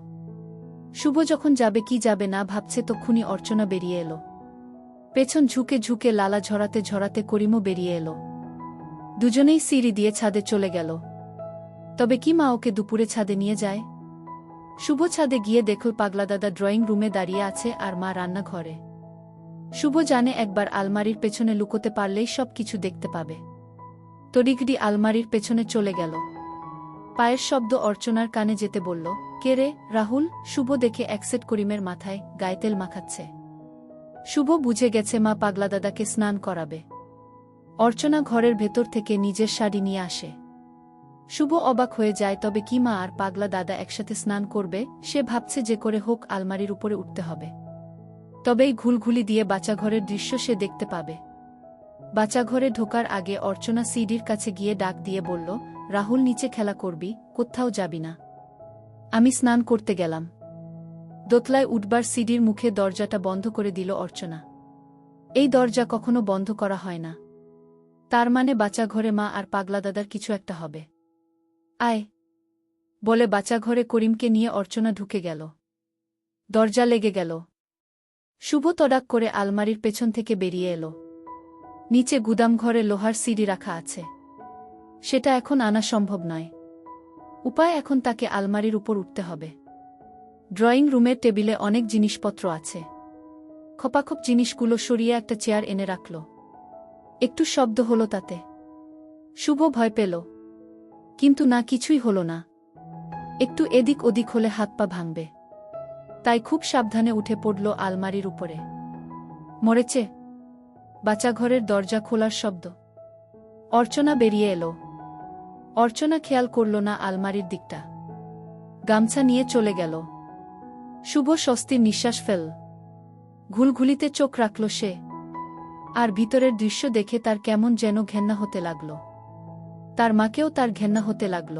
A: শুভ যখন যাবে কি যাবে না ভাবছে তক্ষুনি অর্চনা বেরিয়ে এলো। পেছন ঝুঁকে ঝুঁকে লালা ঝরাতে ঝরাতে করিমও বেরিয়ে এলো। দুজনেই সিঁড়ি দিয়ে ছাদে চলে গেল। তবে কি মা ওকে দুপুরে ছাদে নিয়ে যায়? শুভ ছাদে গিয়ে দেখল পাগলা দাদা ড্রয়িং রুমে দাঁড়িয়ে আছে আর মা রান্নাঘরে। শুভ জানে একবার আলমারির পেছনে লুকোতে পারলেই সব কিছু দেখতে পাবে। তড়িঘড়ি আলমারির পেছনে চলে গেল। পায়ের শব্দ অর্চনার কানে যেতে বলল, কে রে রাহুল? শুভ দেখে একসেট করিমের মাথায় গায়ে তেল মাখাচ্ছে। শুভ বুঝে গেছে মা পাগলা দাদাকে স্নান করাবে। অর্চনা ঘরের ভেতর থেকে নিজের শাড়ি নিয়ে আসে। শুভ অবাক হয়ে যায়, তবে কি মা আর পাগলা দাদা একসাথে স্নান করবে? সে ভাবছে যে করে হোক আলমারির উপরে উঠতে হবে, তবেই ঘুলঘুলি দিয়ে বাচ্চাঘরের দৃশ্য সে দেখতে পাবে। বাচ্চাঘরে ঢোকার আগে অর্চনা সিডির কাছে গিয়ে ডাক দিয়ে বলল, রাহুল নিচে খেলা করবি, কোথাও যাবি না। আমি স্নান করতে গেলাম। দোতলায় উঠবার সিডির মুখে দরজাটা বন্ধ করে দিল অর্চনা। এই দরজা কখনো বন্ধ করা হয় না। তার মানে বাচ্চাঘরে মা আর পাগলা দাদার কিছু একটা হবে। আয় বলে বাচ্চাঘরে করিমকে নিয়ে অর্চনা ঢুকে গেল। দরজা লেগে গেল। শুভ তড়াক করে আলমারির পেছন থেকে বেরিয়ে এলো। নিচে গুদাম ঘরে লোহার সিডি রাখা আছে। সেটা এখন আনা সম্ভব নয়। উপায় এখন তাকে আলমারির উপর উঠতে হবে। ড্রয়িং রুমের টেবিলে অনেক জিনিসপত্র আছে। খপাখপ জিনিসগুলো সরিয়ে একটা চেয়ার এনে রাখল। একটু শব্দ হলো তাতে। শুভ ভয় পেল, কিন্তু না, কিছুই হলো না। একটু এদিক ওদিক হলে হাত পা ভাঙবে, তাই খুব সাবধানে উঠে পড়ল আলমারির উপরে। মরেছে। বাচ্চাঘরের দরজা খোলার শব্দ। অর্চনা বেরিয়ে এলো। অর্চনা খেয়াল করল না আলমারির দিকটা। গামছা নিয়ে চলে গেল। শুভ স্বস্তির নিঃশ্বাস ফেল। ঘুলঘুলিতে চোখ রাখল সে। আর ভিতরের দৃশ্য দেখে তার কেমন যেন ঘেন্না হতে লাগল। তার মাকেও তার ঘেন্না হতে লাগল।